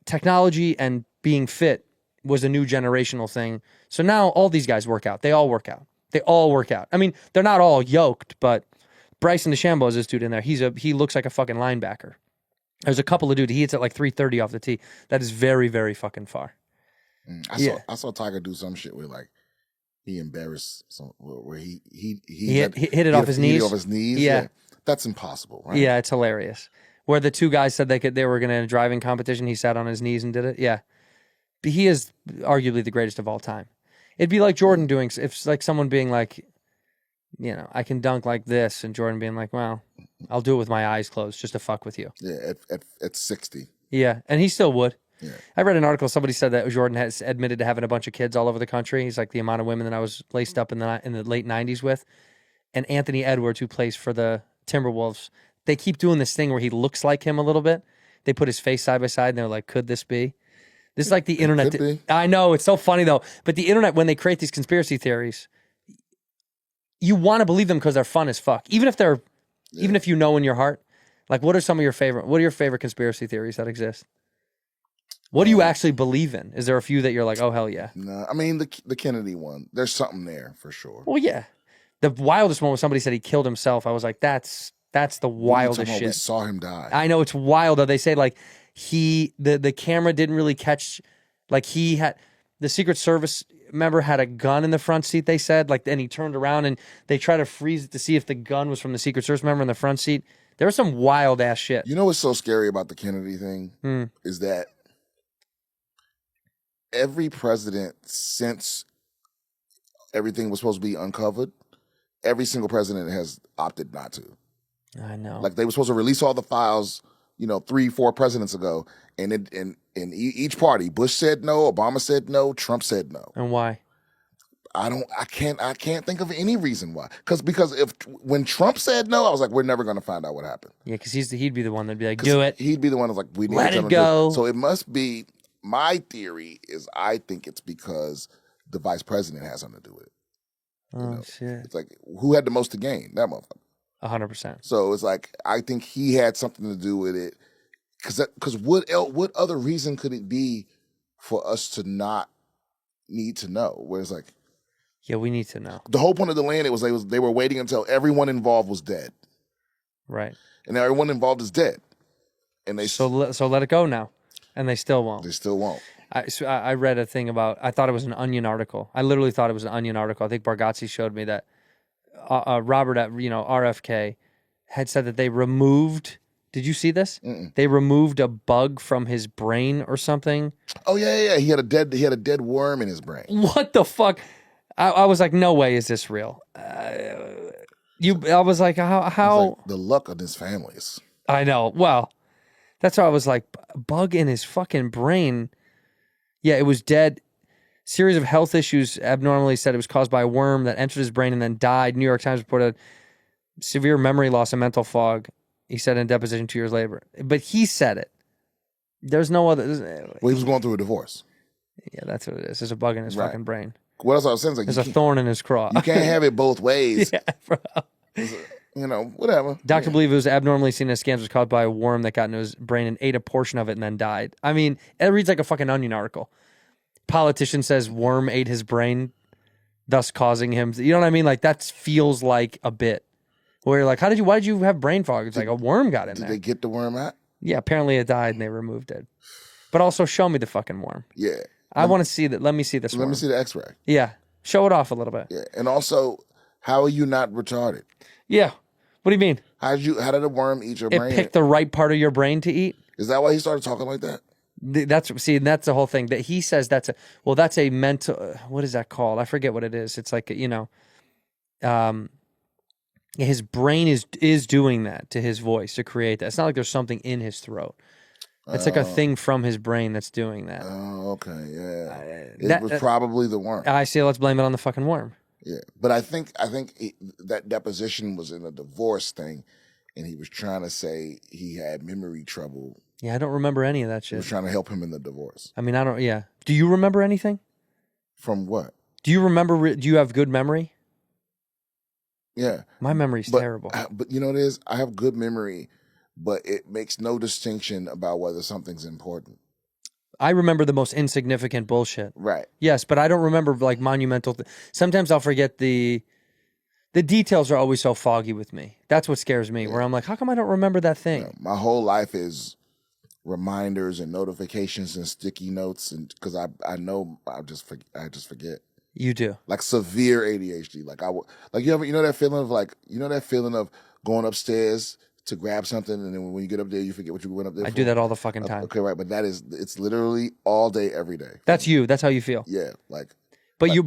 technology and being fit was a new generational thing. So now all these guys work out. They all work out. I mean, they're not all yoked, but Bryson DeChambeau is this dude in there. He looks like a fucking linebacker. There's a couple of dudes. He hits at like 330 off the tee. That is very, very fucking far. I saw Tiger do some shit where like he embarrassed where he hit it off his knees. Off his knees. Yeah. That's impossible, right? Yeah, it's hilarious. Where the two guys said they were going to driving competition, he sat on his knees and did it. Yeah, but he is arguably the greatest of all time. It'd be like Jordan doing, if like someone being like, you know, I can dunk like this, and Jordan being like, well, I'll do it with my eyes closed just to fuck with you. Yeah, at 60. Yeah, and he still would. Yeah. I read an article, somebody said that Jordan has admitted to having a bunch of kids all over the country. He's like the amount of women that I was laced up in the late 90s with. and Anthony Edwards, who plays for the Timberwolves, they keep doing this thing where he looks like him a little bit. They put his face side by side, and they're like, could this be? This is like the internet. Could be. I know, it's so funny, though. But the internet, when they create these conspiracy theories, you want to believe them because they're fun as fuck. Even if you know in your heart, like, what are your favorite conspiracy theories that exist? What do you actually believe in? Is there a few that you're like, oh, hell yeah? No, I mean, the Kennedy one, there's something there for sure. Well, yeah. The wildest one was somebody said he killed himself. I was like, that's the wildest shit. We saw him die. I know, it's wild. They say, like, the camera didn't really catch, like, the Secret Service member had a gun in the front seat, they said, like, and he turned around and they tried to freeze it to see if the gun was from the Secret Service member in the front seat. There was some wild ass shit. You know what's so scary about the Kennedy thing is that every president since everything was supposed to be uncovered, every single president has opted not to. I know. Like, they were supposed to release all the files, 3-4 presidents ago, and each party, Bush said no, Obama said no, Trump said no. And why? I can't think of any reason why. Because when Trump said no, I was like, we're never going to find out what happened. Yeah, because he'd be the one that'd be like, do it. He'd be the one that's like, we need Let to it go. So it must be. My theory is, I think it's because the vice president has something to do with it. Oh shit! It's like, who had the most to gain? That motherfucker. 100%. So it's like, I think he had something to do with it. Because what other reason could it be for us to not need to know? Where it's like, yeah, we need to know. The whole point of the land was they were waiting until everyone involved was dead, right? And now everyone involved is dead, and so let it go now, and they still won't. They still won't. I read a thing about. I thought it was an Onion article. I literally thought it was an Onion article. I think Bargatze showed me that Robert at RFK had said that they removed. Did you see this? Mm-mm. They removed a bug from his brain or something. Oh yeah. He had a dead worm in his brain. What the fuck? I was like, no way is this real. I was like, how? Like, the luck of his families. I know. Well, that's why I was like, bug in his fucking brain. Yeah, it was dead. Series of health issues abnormally said it was caused by a worm that entered his brain and then died. New York Times reported severe memory loss and mental fog. He said in a deposition 2 years later. But he said it. There's no other. Well, he was going through a divorce. Yeah, that's what it is. There's a bug in his fucking brain. What else I was saying? Like, there's a thorn in his craw. You can't have it both ways. Yeah, bro. Whatever. Doctor believed it was abnormally seen as scans was caused by a worm that got into his brain and ate a portion of it and then died. I mean, it reads like a fucking Onion article. Politician says worm ate his brain, thus causing him. You know what I mean? Like, that feels like a bit. Where you're like, why did you have brain fog? It's like a worm got in there. Did they get the worm out? Yeah, apparently it died and they removed it. But also show me the fucking worm. Yeah. I want to see that. Let me see this worm. Let me see the x-ray. Yeah. Show it off a little bit. Yeah. And also, how are you not retarded? Yeah. What do you mean? How did a worm eat your brain? It picked the right part of your brain to eat? Is that why he started talking like that? That's the whole thing. That he says that's a mental, what is that called? I forget what it is. It's like, his brain is doing that to his voice to create that. It's not like there's something in his throat. It's like a thing from his brain that's doing that. Oh, okay, yeah. It was probably the worm. I see. Let's blame it on the fucking worm. Yeah, but I think that deposition was in a divorce thing, and he was trying to say he had memory trouble. Yeah, I don't remember any of that shit. He was trying to help him in the divorce. I mean, I don't. Yeah. Do you remember anything? From what? Do you remember? Do you have good memory? Yeah. My memory's terrible. But you know what it is? I have good memory, but it makes no distinction about whether something's important. I remember the most insignificant bullshit. Right. Yes, but I don't remember like monumental. Sometimes I'll forget the details are always so foggy with me. That's what scares me. Yeah. Where I'm like, how come I don't remember that thing? Yeah, my whole life is reminders and notifications and sticky notes, and because I know I just forget. You do. Like severe ADHD. You know that feeling of going upstairs to grab something, and then when you get up there, you forget what you went up there for? I do that all the fucking time. Okay, right, but it's literally all day, every day. That's you. That's how you feel. Yeah, But you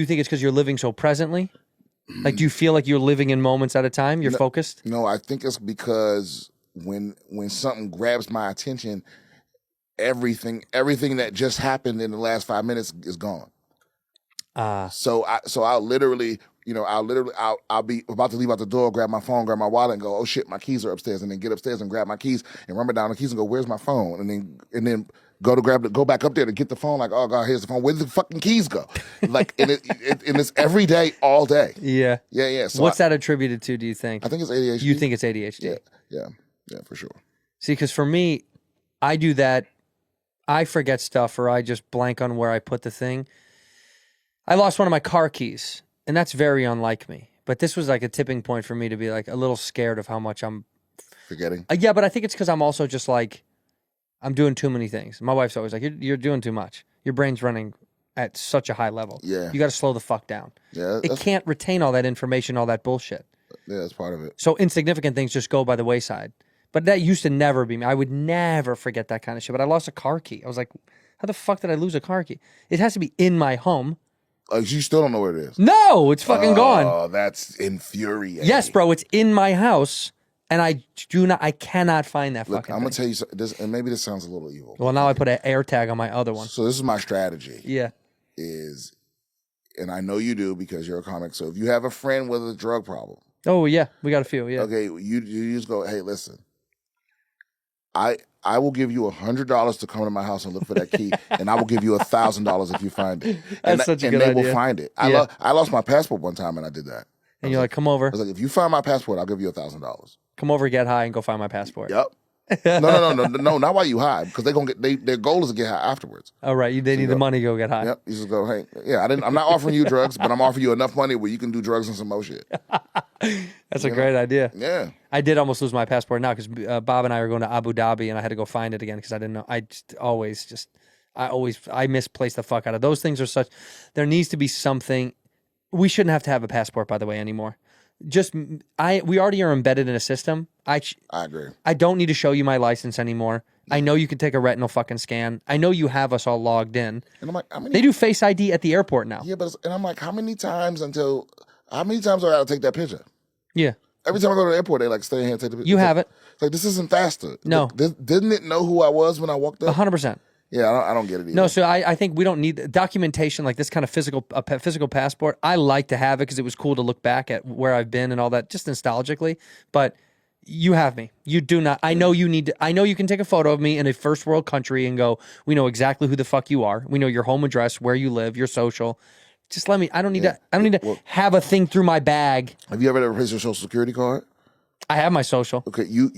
think it's because you're living so presently? Like, do you feel like you're living in moments at a time? You're focused? No, I think it's because when something grabs my attention, everything that just happened in the last 5 minutes is gone. So I'll literally I'll be about to leave out the door, grab my phone, grab my wallet, and go, oh shit, my keys are upstairs, and then get upstairs and grab my keys and run down the keys and go, where's my phone? And then go back up there to get the phone. Like, oh god, here's the phone. Where did the fucking keys go? Like, and it's every day, all day. Yeah. So what's that attributed to? Do you think? I think it's ADHD. You think it's ADHD? Yeah, for sure. See, because for me, I do that. I forget stuff, or I just blank on where I put the thing. I lost one of my car keys, and that's very unlike me. But this was like a tipping point for me to be like a little scared of how much I'm forgetting. Yeah, but I think it's because I'm also just like, I'm doing too many things. My wife's always like, you're doing too much. Your brain's running at such a high level. Yeah. You got to slow the fuck down. Yeah. It can't retain all that information, all that bullshit. Yeah, that's part of it. So insignificant things just go by the wayside. But that used to never be me. I would never forget that kind of shit. But I lost a car key. I was like, how the fuck did I lose a car key? It has to be in my home. You still don't know where it is? No, it's fucking gone. Oh, that's infuriating. Yes, bro, it's in my house, and I cannot find that fucking I'm going to thing. tell you this, and maybe this sounds a little evil. Well, now I put an air tag on my other one. So this is my strategy. Yeah. And I know you do because you're a comic, so if you have a friend with a drug problem. Oh, yeah, we got a few, yeah. Okay, you just go, hey, listen, I will give you $100 to come to my house and look for that key, and I will give you $1,000 if you find it. That's such a good idea. And they will find it. I lost my passport one time, and I did that. And you're like, come over. I was like, if you find my passport, I'll give you $1,000. Come over, get high, and go find my passport. Yep. No, not while you high, because they're gonna their goal is to get high afterwards. Oh, right, they need the money to go get high. Yep. You just go, hey, yeah, I'm not offering you drugs, but I'm offering you enough money where you can do drugs and some more shit. That's a great idea. Yeah. I did almost lose my passport now because Bob and I were going to Abu Dhabi, and I had to go find it again because I didn't know. I misplaced the fuck out of those things. There needs to be something. We shouldn't have to have a passport, by the way, anymore. We already are embedded in a system. I agree. I don't need to show you my license anymore. I know you can take a retinal fucking scan. I know you have us all logged in. And I'm like, they do Face ID at the airport now. Yeah, and I'm like, how many times do I gotta take that picture? Yeah. Every time I go to the airport, they like stay here and take the picture. You have it. It's like, this isn't faster. No. Didn't it know who I was when I walked up? 100%. Yeah, I don't get it either. No, so I think we don't need documentation like this kind of physical passport. I like to have it because it was cool to look back at where I've been and all that, just nostalgically. But you have me. You do not. I know you need to. I know you can take a photo of me in a first world country and go, we know exactly who the fuck you are. We know your home address, where you live, your social. Just let me. I don't need to. I don't need to have a thing through my bag. Have you ever replaced your social security card? I have my social. Okay, you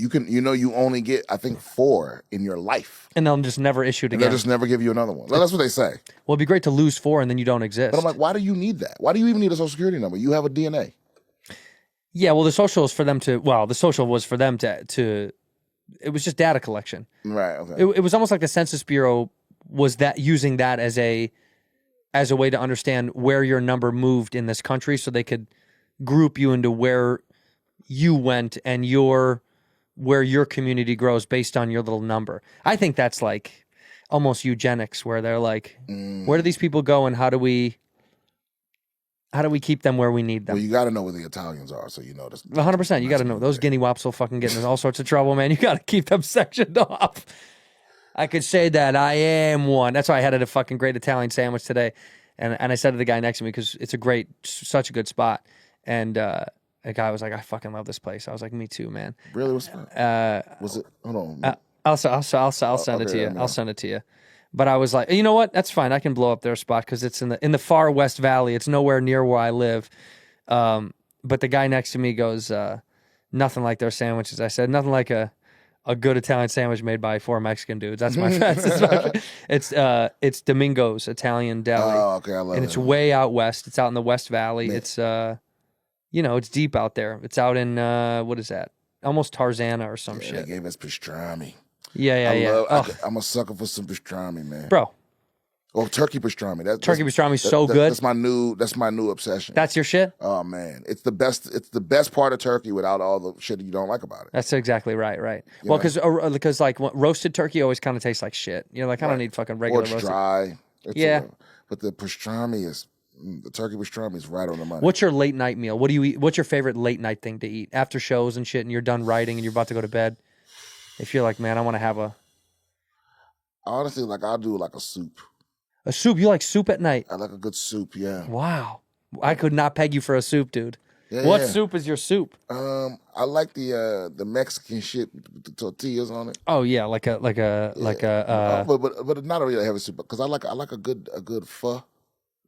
only get, I think, 4 in your life. And they'll just never issue it again. They'll just never give you another one. That's what they say. Well, it'd be great to lose 4 and then you don't exist. But I'm like, why do you need that? Why do you even need a social security number? You have a DNA. Yeah, well, the social is for them to, the social was for them to it was just data collection. Right, okay. It was almost like the Census Bureau was using that as a way to understand where your number moved in this country so they could group you into where you went and where your community grows based on your little number. I think that's like almost eugenics, where they're like, where do these people go and how do we keep them where we need them? Well, you got to know where the Italians are, so you know this. 100%. You got to know. Those guinea wops will fucking get in all sorts of trouble, man. You got to keep them sectioned off. I could say that I am one. That's why I had a fucking great Italian sandwich today. And I said to the guy next to me, because it's such a good spot. And the guy was like, I fucking love this place. I was like, me too, man. Really? Was it? Hold on. I'll send it to you. I'll send it to you. But I was like, you know what? That's fine. I can blow up their spot because it's in the far West Valley. It's nowhere near where I live. But the guy next to me goes, nothing like their sandwiches. I said, nothing like a good Italian sandwich made by 4 Mexican dudes. That's my it's Domingo's Italian Deli. Oh, okay, I love it. And it's way out west. It's out in the West Valley. Man. It's it's deep out there. It's out in what is that? Almost Tarzana or some shit. They gave us pastrami. Yeah. I'm a sucker for some pastrami, man. Bro. Oh, turkey pastrami. Turkey pastrami's so good. That's my new obsession. That's your shit? Oh man, it's the best part of turkey without all the shit you don't like about it. That's exactly right. Well, because like roasted turkey always kind of tastes like shit. You're like, I don't need fucking regular roasted. Or dry. Yeah. But the pastrami the turkey pastrami is right on the money. What's your late night meal? What do you eat? What's your favorite late night thing to eat after shows and shit, and you're done writing and you're about to go to bed? If you're like, man, I want to have honestly, like I'll do like a soup. A soup? You like soup at night? I like a good soup, yeah. Wow. I could not peg you for a soup, dude. Yeah, What yeah. soup is your soup? I like the Mexican shit with the tortillas on it. Oh yeah, like a but not a really heavy soup because I like a good pho.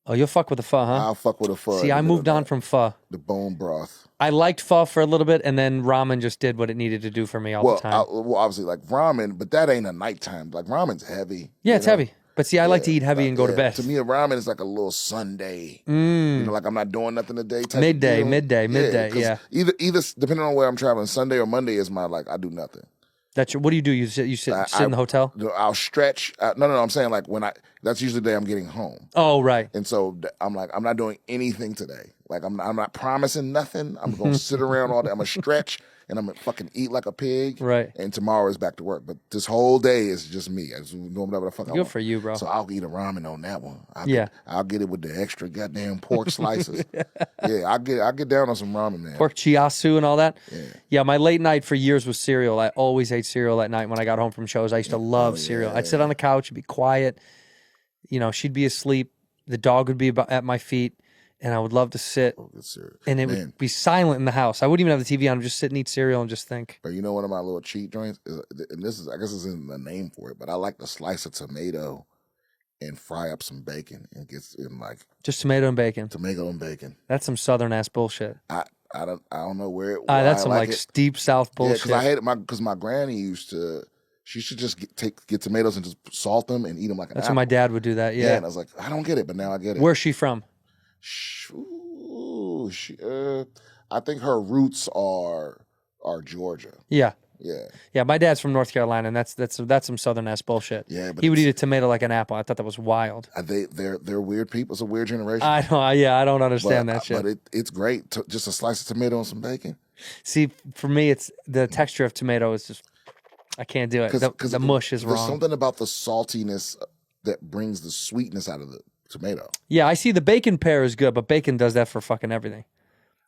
Oh, you'll fuck with the pho, huh? I'll fuck with a pho. See, I moved on from pho. The bone broth. I liked pho for a little bit, and then ramen just did what it needed to do for me all the time. Well, obviously, like ramen, but that ain't a nighttime. Like ramen's heavy. Yeah, it's heavy. But see, I like to eat heavy and go to bed. To me, a ramen is like a little Sunday. You know, like I'm not doing nothing today. Midday. Either depending on where I'm traveling, Sunday or Monday is my I do nothing. What do you do? You sit in the hotel? I'll stretch. No. I'm saying like that's usually the day I'm getting home. Oh, right. And so I'm like, I'm not doing anything today. Like I'm not promising nothing. I'm going to sit around all day. I'm going to stretch and I'm going to fucking eat like a pig. Right. And tomorrow is back to work. But this whole day is just me. I just doing whatever the fuck I want. Good for you, bro. So I'll eat a ramen on that one. I'll get it with the extra goddamn pork slices. I'll get down on some ramen, man. Pork chiasu and all that. Yeah, my late night for years was cereal. I always ate cereal at night when I got home from shows. I used to love cereal. I'd sit on the couch and be quiet. You know, she'd be asleep. The dog would be at my feet. And I would love to sit, and it would be silent in the house. I wouldn't even have the TV on. I'd just sit and eat cereal and just think. But you know, one of my little cheat joints, and this is, I guess, isn't the name for it, but I like to slice a tomato and fry up some bacon and get in just tomato and bacon. Tomato and bacon. That's some Southern ass bullshit. I don't know where it. That's some deep South bullshit. Yeah, because I hate it. Because my granny used to. She should just get tomatoes and just salt them and eat them like an apple. That's what my dad would do. That and I was like, I don't get it, but now I get it. Where's she from? I think her roots are Georgia. Yeah. Yeah. My dad's from North Carolina, and that's some Southern ass bullshit. Yeah, but he would eat a tomato like an apple. I thought that was wild. They're weird people. It's a weird generation. I know. Yeah, I don't understand that shit. But it's great. Just a slice of tomato and some bacon. See, for me, it's the texture of tomato is just I can't do it. Because the mush is wrong. There's something about the saltiness that brings the sweetness out of the tomato. Yeah, I see the bacon pear is good, but bacon does that for fucking everything.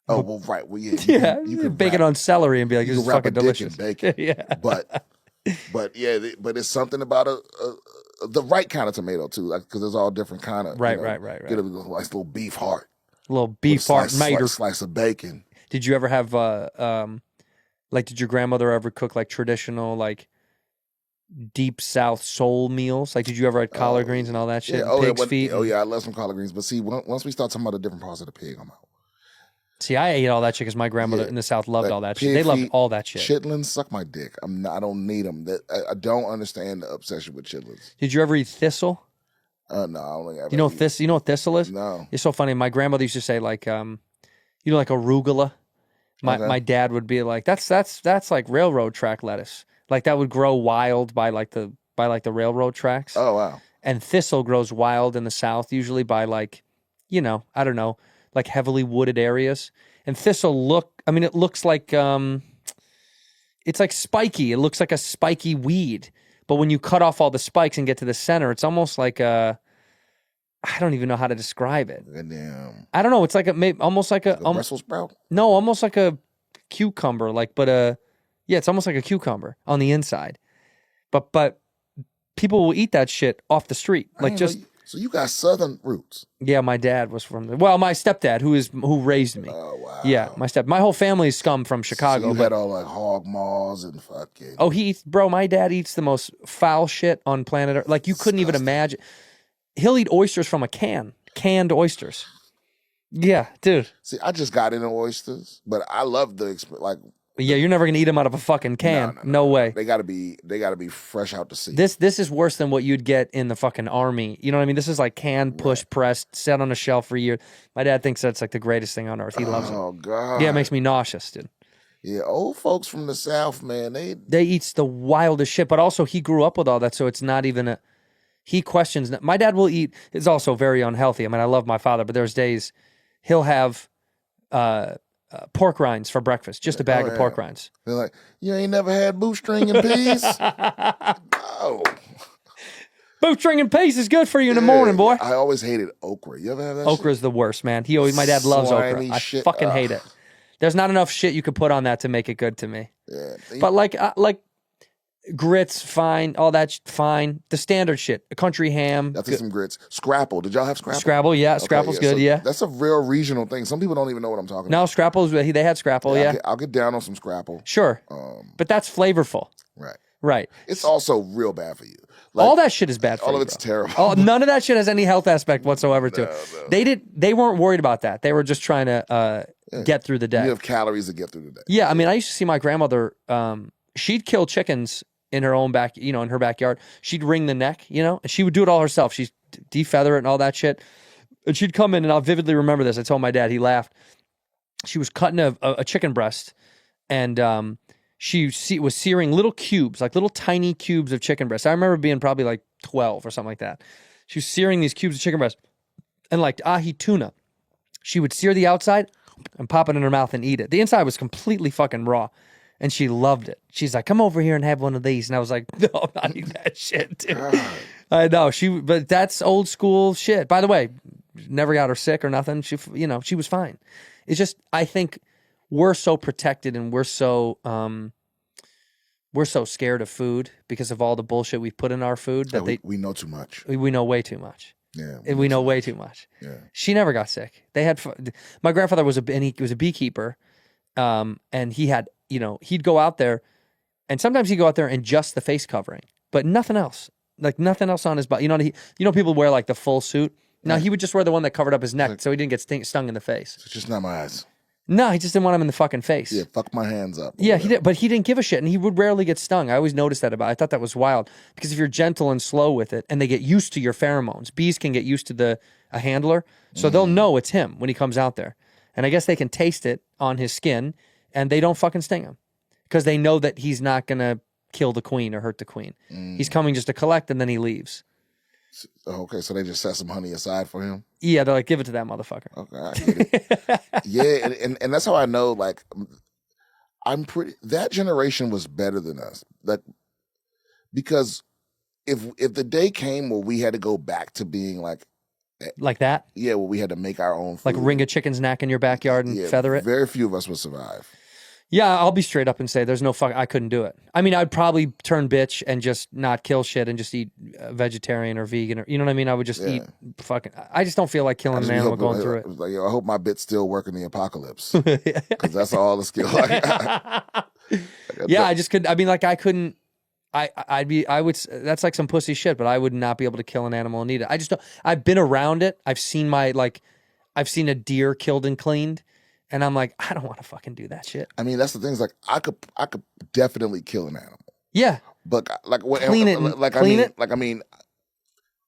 Oh, well, right. Well, yeah. You can bacon on celery and be like, this is fucking delicious. Bacon. Yeah. But it's something about the right kind of tomato too, like because there's all different kind of right. Get a nice little beef heart, slice of bacon. Did you ever have did your grandmother ever cook like traditional deep South soul meals? Like, did you ever have collard greens and all that shit? Yeah. Pig's feet? Oh yeah, I love some collard greens. But see, once we start talking about the different parts of the pig, I'm out. See, I ate all that shit because my grandmother in the South loved all that shit. They loved all that shit. Chitlins, suck my dick. I don't need them. I don't understand the obsession with chitlins. Did you ever eat thistle? No, I don't think I've You know what thistle is? No. It's so funny. My grandmother used to say like arugula. My dad would be like, that's like railroad track lettuce. Like that would grow wild by the railroad tracks. Oh wow. And thistle grows wild in the South, usually by I don't know, like heavily wooded areas. And thistle it looks like it's like spiky. It looks like a spiky weed. But when you cut off all the spikes and get to the center, it's almost like I don't even know how to describe it. Goddamn. I don't know. It's like almost like a Brussels sprout? No, almost like a cucumber. It's almost like a cucumber on the inside. But people will eat that shit off the street. So you got Southern roots. Yeah, my dad was from my stepdad who raised me. Oh wow. Yeah, my whole family is scum from Chicago. So you had all like hog maws and fucking. Oh, my dad eats the most foul shit on planet Earth. Like you couldn't even imagine. He'll eat oysters from a canned oysters. Yeah, dude. See, I just got into oysters, but I love yeah, you're never gonna eat them out of a fucking can. No way. They gotta be fresh out the sea. This is worse than what you'd get in the fucking army. You know what I mean? This is like canned, push pressed, set on a shelf for years. My dad thinks that's like the greatest thing on earth. He loves it. Oh God. Yeah, it makes me nauseous, dude. Yeah, old folks from the South, man, they eats the wildest shit. But also, he grew up with all that, so it's not even he questions. My dad will eat. It's also very unhealthy. I mean, I love my father, but there's days he'll have pork rinds for breakfast, just a bag of pork rinds. They're like, you ain't never had bootstring and peas? No. Bootstring and peas is good for you in the morning, boy. I always hated okra. You ever have that Okra's shit? the worst, man. My dad loves okra. I fucking hate it. There's not enough shit you could put on that to make it good to me. Yeah. But like Grits, fine. All that's fine. The standard shit. Country ham. That's some grits. Scrapple. Did y'all have Scrapple? Scrabble, yeah. Scrapple's good, so yeah. That's a real regional thing. Some people don't even know what I'm talking No, about. Scrapple's, they had Scrapple, yeah. I'll get down on some Scrapple. Sure. But that's flavorful. Right. Right. It's also real bad for you. Like, all that shit is bad for you. All of it's terrible. None of that shit has any health aspect whatsoever to it. They weren't worried about that. They were just trying to get through the day. You have calories to get through the day. Yeah, I mean, I used to see my grandmother, she'd kill chickens in her own in her backyard. She'd wring the neck, and she would do it all herself. She'd defeather it and all that shit. And she'd come in, and I'll vividly remember this. I told my dad, he laughed. She was cutting a chicken breast, and she was searing little cubes, like little tiny cubes of chicken breast. I remember being probably like 12 or something like that. She was searing these cubes of chicken breast, and like ahi tuna. She would sear the outside and pop it in her mouth and eat it. The inside was completely fucking raw. And she loved it. She's like, come over here and have one of these. And I was like, no, I'm not eating that shit, dude. I know. But that's old school shit. By the way, never got her sick or nothing. She was fine. It's just, I think we're so protected and we're so scared of food because of all the bullshit we've put in our food that we know too much. We know way too much. Yeah. We know way too much. Yeah. She never got sick. My grandfather was a beekeeper. And he had, he'd go out there, and sometimes he'd go out there in just the face covering, but nothing else, like nothing else on his body. People wear like the full suit. No, he would just wear the one that covered up his neck, so he didn't get stung in the face. It's just not my eyes. No, he just didn't want him in the fucking face. Yeah, fuck my hands up. Yeah, he did, but he didn't give a shit, and he would rarely get stung. I always noticed that about it. I thought that was wild, because if you're gentle and slow with it, and they get used to your pheromones, bees can get used to a handler, so they'll know it's him when he comes out there. And I guess they can taste it on his skin, and they don't fucking sting him because they know that he's not going to kill the queen or hurt the queen. He's coming just to collect, and then he leaves. Okay, so they just set some honey aside for him? Yeah, they're like, give it to that motherfucker. Okay, I get it. Yeah, and that's how I know, like, that generation was better than us. Like, because if the day came where we had to go back to being like that? Yeah, well, we had to make our own food. Like wring a chicken's neck in your backyard and feather it? Very few of us would survive. Yeah, I'll be straight up and say there's no I couldn't do it. I mean, I'd probably turn bitch and just not kill shit and just eat vegetarian or vegan, or you know what I mean? I would just eat fucking. I just don't feel like killing an animal going through it. Like, I hope my bits still work in the apocalypse, because that's all the skill I got. Yeah, I just could. I mean, like I couldn't. I would. That's like some pussy shit, but I would not be able to kill an animal and eat it. I just don't. I've been around it. I've seen I've seen a deer killed and cleaned. And I'm like, I don't want to fucking do that shit. I mean, that's the thing. Is like, I could definitely kill an animal. Yeah. But like, what? Clean it. I mean,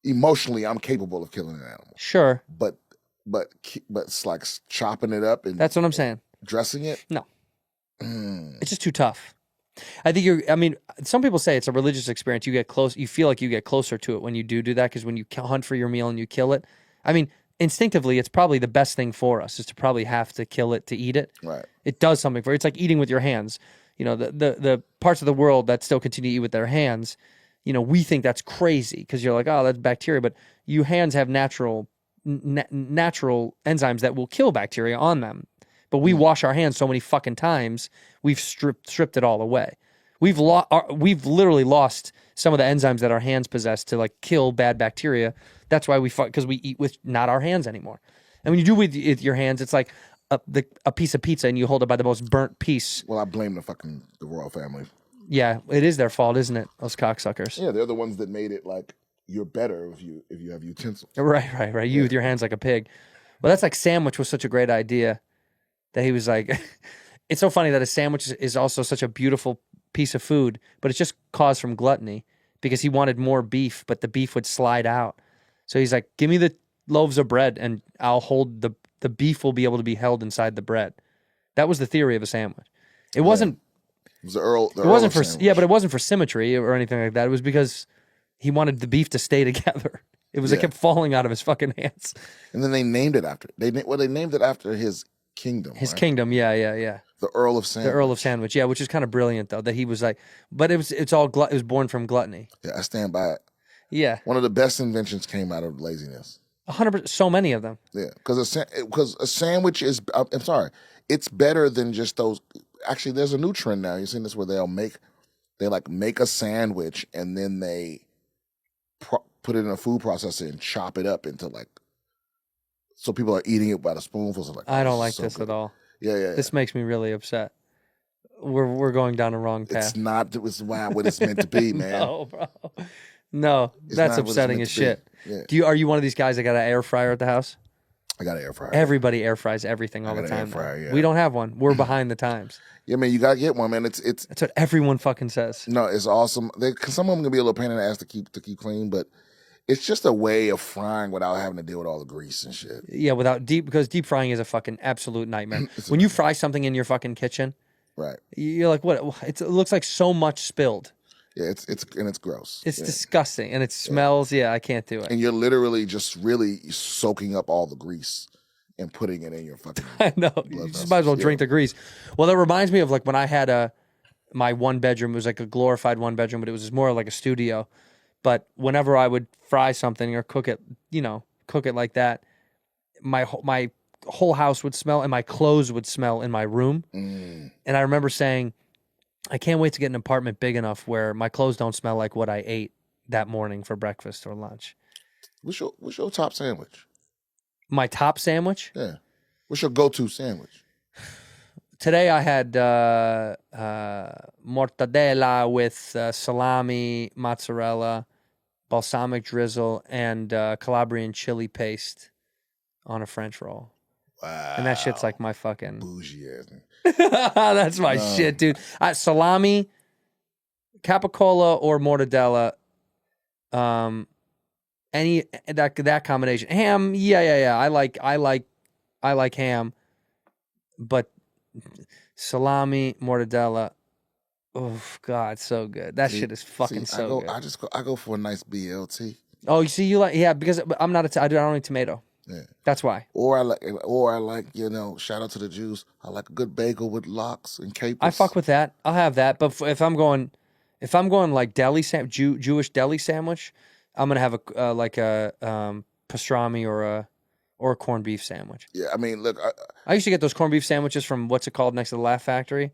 emotionally, I'm capable of killing an animal. Sure. But it's like chopping it up and that's what I'm saying. Dressing it. No. It's just too tough. I think I mean, some people say it's a religious experience. You get close. You feel like you get closer to it when you do that, because when you hunt for your meal and you kill it. I mean, instinctively, it's probably the best thing for us is to probably have to kill it to eat it. Right. It does something for you. It's like eating with your hands. The parts of the world that still continue to eat with their hands, we think that's crazy because you're like, oh, that's bacteria. But your hands have natural enzymes that will kill bacteria on them. But we wash our hands so many fucking times, we've stripped it all away. We've literally lost some of the enzymes that our hands possess to like kill bad bacteria. That's why because we eat with not our hands anymore. And when you do with your hands, it's like a piece of pizza and you hold it by the most burnt piece. Well, I blame the royal family. Yeah, it is their fault, isn't it? Those cocksuckers. Yeah, they're the ones that made it like you're better if you have utensils. Right. You with your hands like a pig. Well, that's like sandwich was such a great idea that he was like, it's so funny that a sandwich is also such a beautiful piece of food, but it's just caused from gluttony because he wanted more beef, but the beef would slide out. So he's like, give me the loaves of bread and I'll hold the beef will be able to be held inside the bread. That was the theory of a sandwich. It wasn't. It was the Earl. It wasn't for sandwich. Yeah, but it wasn't for symmetry or anything like that. It was because he wanted the beef to stay together. It kept falling out of his fucking hands. And then they named it after. They named it after his kingdom. His kingdom. Yeah. The Earl of Sandwich. The Earl of Sandwich. Yeah, which is kind of brilliant though. That he was like, but it was born from gluttony. Yeah, I stand by it. Yeah. One of the best inventions came out of laziness. 100%. So many of them. Yeah, because a sandwich is. I'm sorry, it's better than just those. Actually, there's a new trend now. You've seen this where they They like make a sandwich and then they put it in a food processor and chop it up into like, so people are eating it by the spoonfuls. Like, I don't like this at all. Yeah. This makes me really upset. We're going down the wrong path. It's not. It's what it's meant to be, man. No, bro. No, that's upsetting as shit. Yeah. Are you one of these guys that got an air fryer at the house? I got an air fryer. Everybody air fries everything all the time. Air fryer, yeah. We don't have one. We're behind the times. Yeah, man, you gotta get one, man. It's That's what everyone fucking says. No, it's awesome. Some of them can be a little pain in the ass to keep clean, but it's just a way of frying without having to deal with all the grease and shit. Yeah, because deep frying is a fucking absolute nightmare. When you fry something in your fucking kitchen, right? You're like, what? It looks like so much spilled. Yeah, it's gross. It's disgusting, and it smells. Yeah, I can't do it. And you're literally just really soaking up all the grease and putting it in your fucking. I know. You just might as well drink the grease. Well, that reminds me of like when I had my one bedroom. It was like a glorified one bedroom, but it was just more like a studio. But whenever I would fry something or cook it, cook it like that, my whole house would smell and my clothes would smell in my room. And I remember saying, I can't wait to get an apartment big enough where my clothes don't smell like what I ate that morning for breakfast or lunch. What's your top sandwich? My top sandwich? Yeah. What's your go-to sandwich? Today I had mortadella with salami, mozzarella, balsamic drizzle, and Calabrian chili paste on a French roll. Wow. And that shit's like my fucking... bougie ass. That's my shit, dude. Salami, capicola, or mortadella. Any that combination. Ham, yeah. I like ham, but salami, mortadella. Oh God, so good. That shit is fucking so good. I go for a nice BLT. Oh, you see, you like because I'm not I don't eat tomato. Yeah, that's why. Or I like shout out to the Jews. I like a good bagel with lox and capers. I fuck with that. I'll have that. But if I'm going like Jewish deli sandwich, I'm gonna have a pastrami or a corned beef sandwich. Yeah, I mean, look, I used to get those corned beef sandwiches from what's it called next to the Laugh Factory,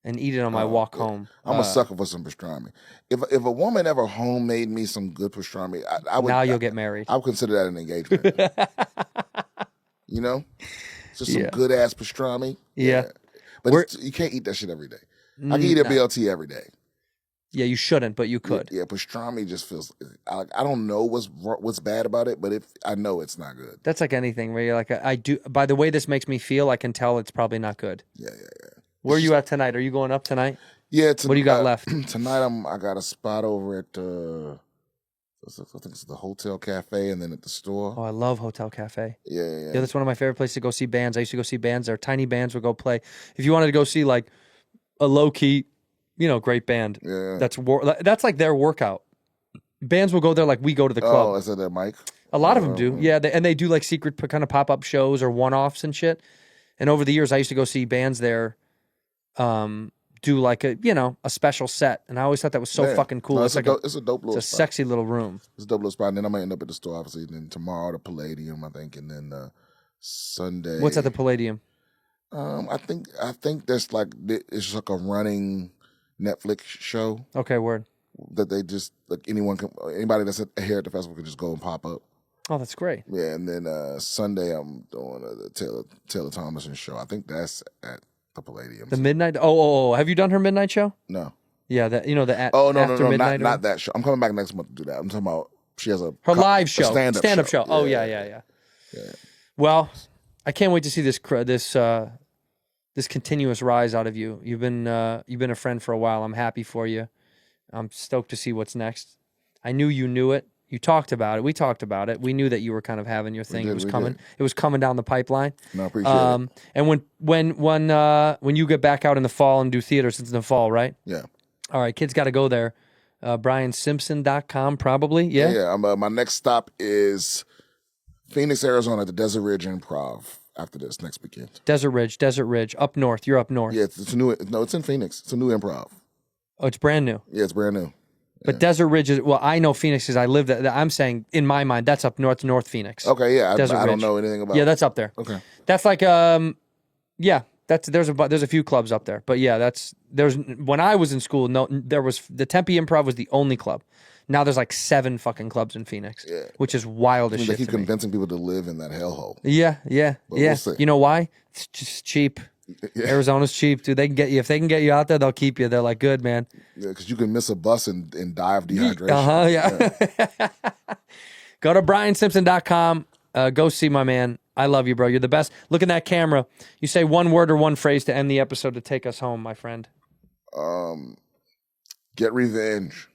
and eat it on my walk home. I'm a sucker for some pastrami. If a woman ever homemade me some good pastrami, I would. Now you'll get married. I would consider that an engagement. Just some good ass pastrami. Yeah. But you can't eat that shit every day. I can eat a BLT every day. Yeah, you shouldn't, but you could. Yeah, pastrami just feels. I don't know what's bad about it, but I know it's not good. That's like anything where you're like, I do. By the way this makes me feel, I can tell it's probably not good. Yeah. Where are you at tonight? Are you going up tonight? Yeah. What do you got left? Tonight I got a spot over at I think it's the Hotel Cafe, and then at the store. Oh, I love Hotel Cafe. Yeah. That's one of my favorite places to go see bands. I used to go see bands there. Tiny bands would go play. If you wanted to go see like a low key, great band. Yeah. That's like their workout. Bands will go there like we go to the club. Oh, is that their mic? A lot of them do. Yeah, they do like secret kind of pop-up shows or one-offs and shit. And over the years, I used to go see bands there do like a special set. And I always thought that was so fucking cool. No, it's a dope little spot. It's a sexy little room. It's a dope little spot. And then I might end up at the store, obviously. And then tomorrow, the Palladium, I think. And then Sunday. What's at the Palladium? I think there's like, it's like a running Netflix show. Okay, word. That they just, like anybody that's here at the festival can just go and pop up. Oh, that's great. Yeah, and then Sunday I'm doing the Taylor Thomason show. I think that's at the Palladium. The midnight. Oh! Have you done her midnight show? No. Yeah, that the no, midnight. Not that show. I'm coming back next month to do that. I'm talking about she has her live show, stand-up show. Yeah. Oh yeah. Well, I can't wait to see this continuous rise out of you. You've been a friend for a while. I'm happy for you. I'm stoked to see what's next. I knew you knew it. You talked about it. We talked about it. We knew that you were kind of having your thing. It was coming. It was coming down the pipeline. No, I appreciate it. And when you get back out in the fall and do theater, since in the fall, right? Yeah. All right, kids got to go there. BrianSimpson.com probably. Yeah. Yeah. My next stop is Phoenix, Arizona, the Desert Ridge Improv. After this next weekend. Desert Ridge, up north. You're up north. Yeah, it's new. No, it's in Phoenix. It's a new improv. Oh, it's brand new. Yeah, it's brand new. But Desert Ridge is, well, I know Phoenix because I live there. I'm saying, in my mind, that's up North Phoenix. Okay, yeah. Desert I Ridge. don't know anything about Yeah, that's up there. Okay. That's like, that's there's a few clubs up there, but yeah, when I was in school, there was the Tempe Improv was the only club. Now there's like 7 fucking clubs in Phoenix, which is wild as shit. They keep convincing people to live in that hellhole. Yeah. We'll see. You know why? It's just cheap. Arizona's cheap, dude. They can get you if they can get you out there, they'll keep you. They're like, good, man. Yeah, because you can miss a bus and die of dehydration. Yeah. Go to BrianSimpson.com. Go see my man. I love you, bro. You're the best. Look in that camera. You say one word or one phrase to end the episode to take us home, my friend. Get revenge.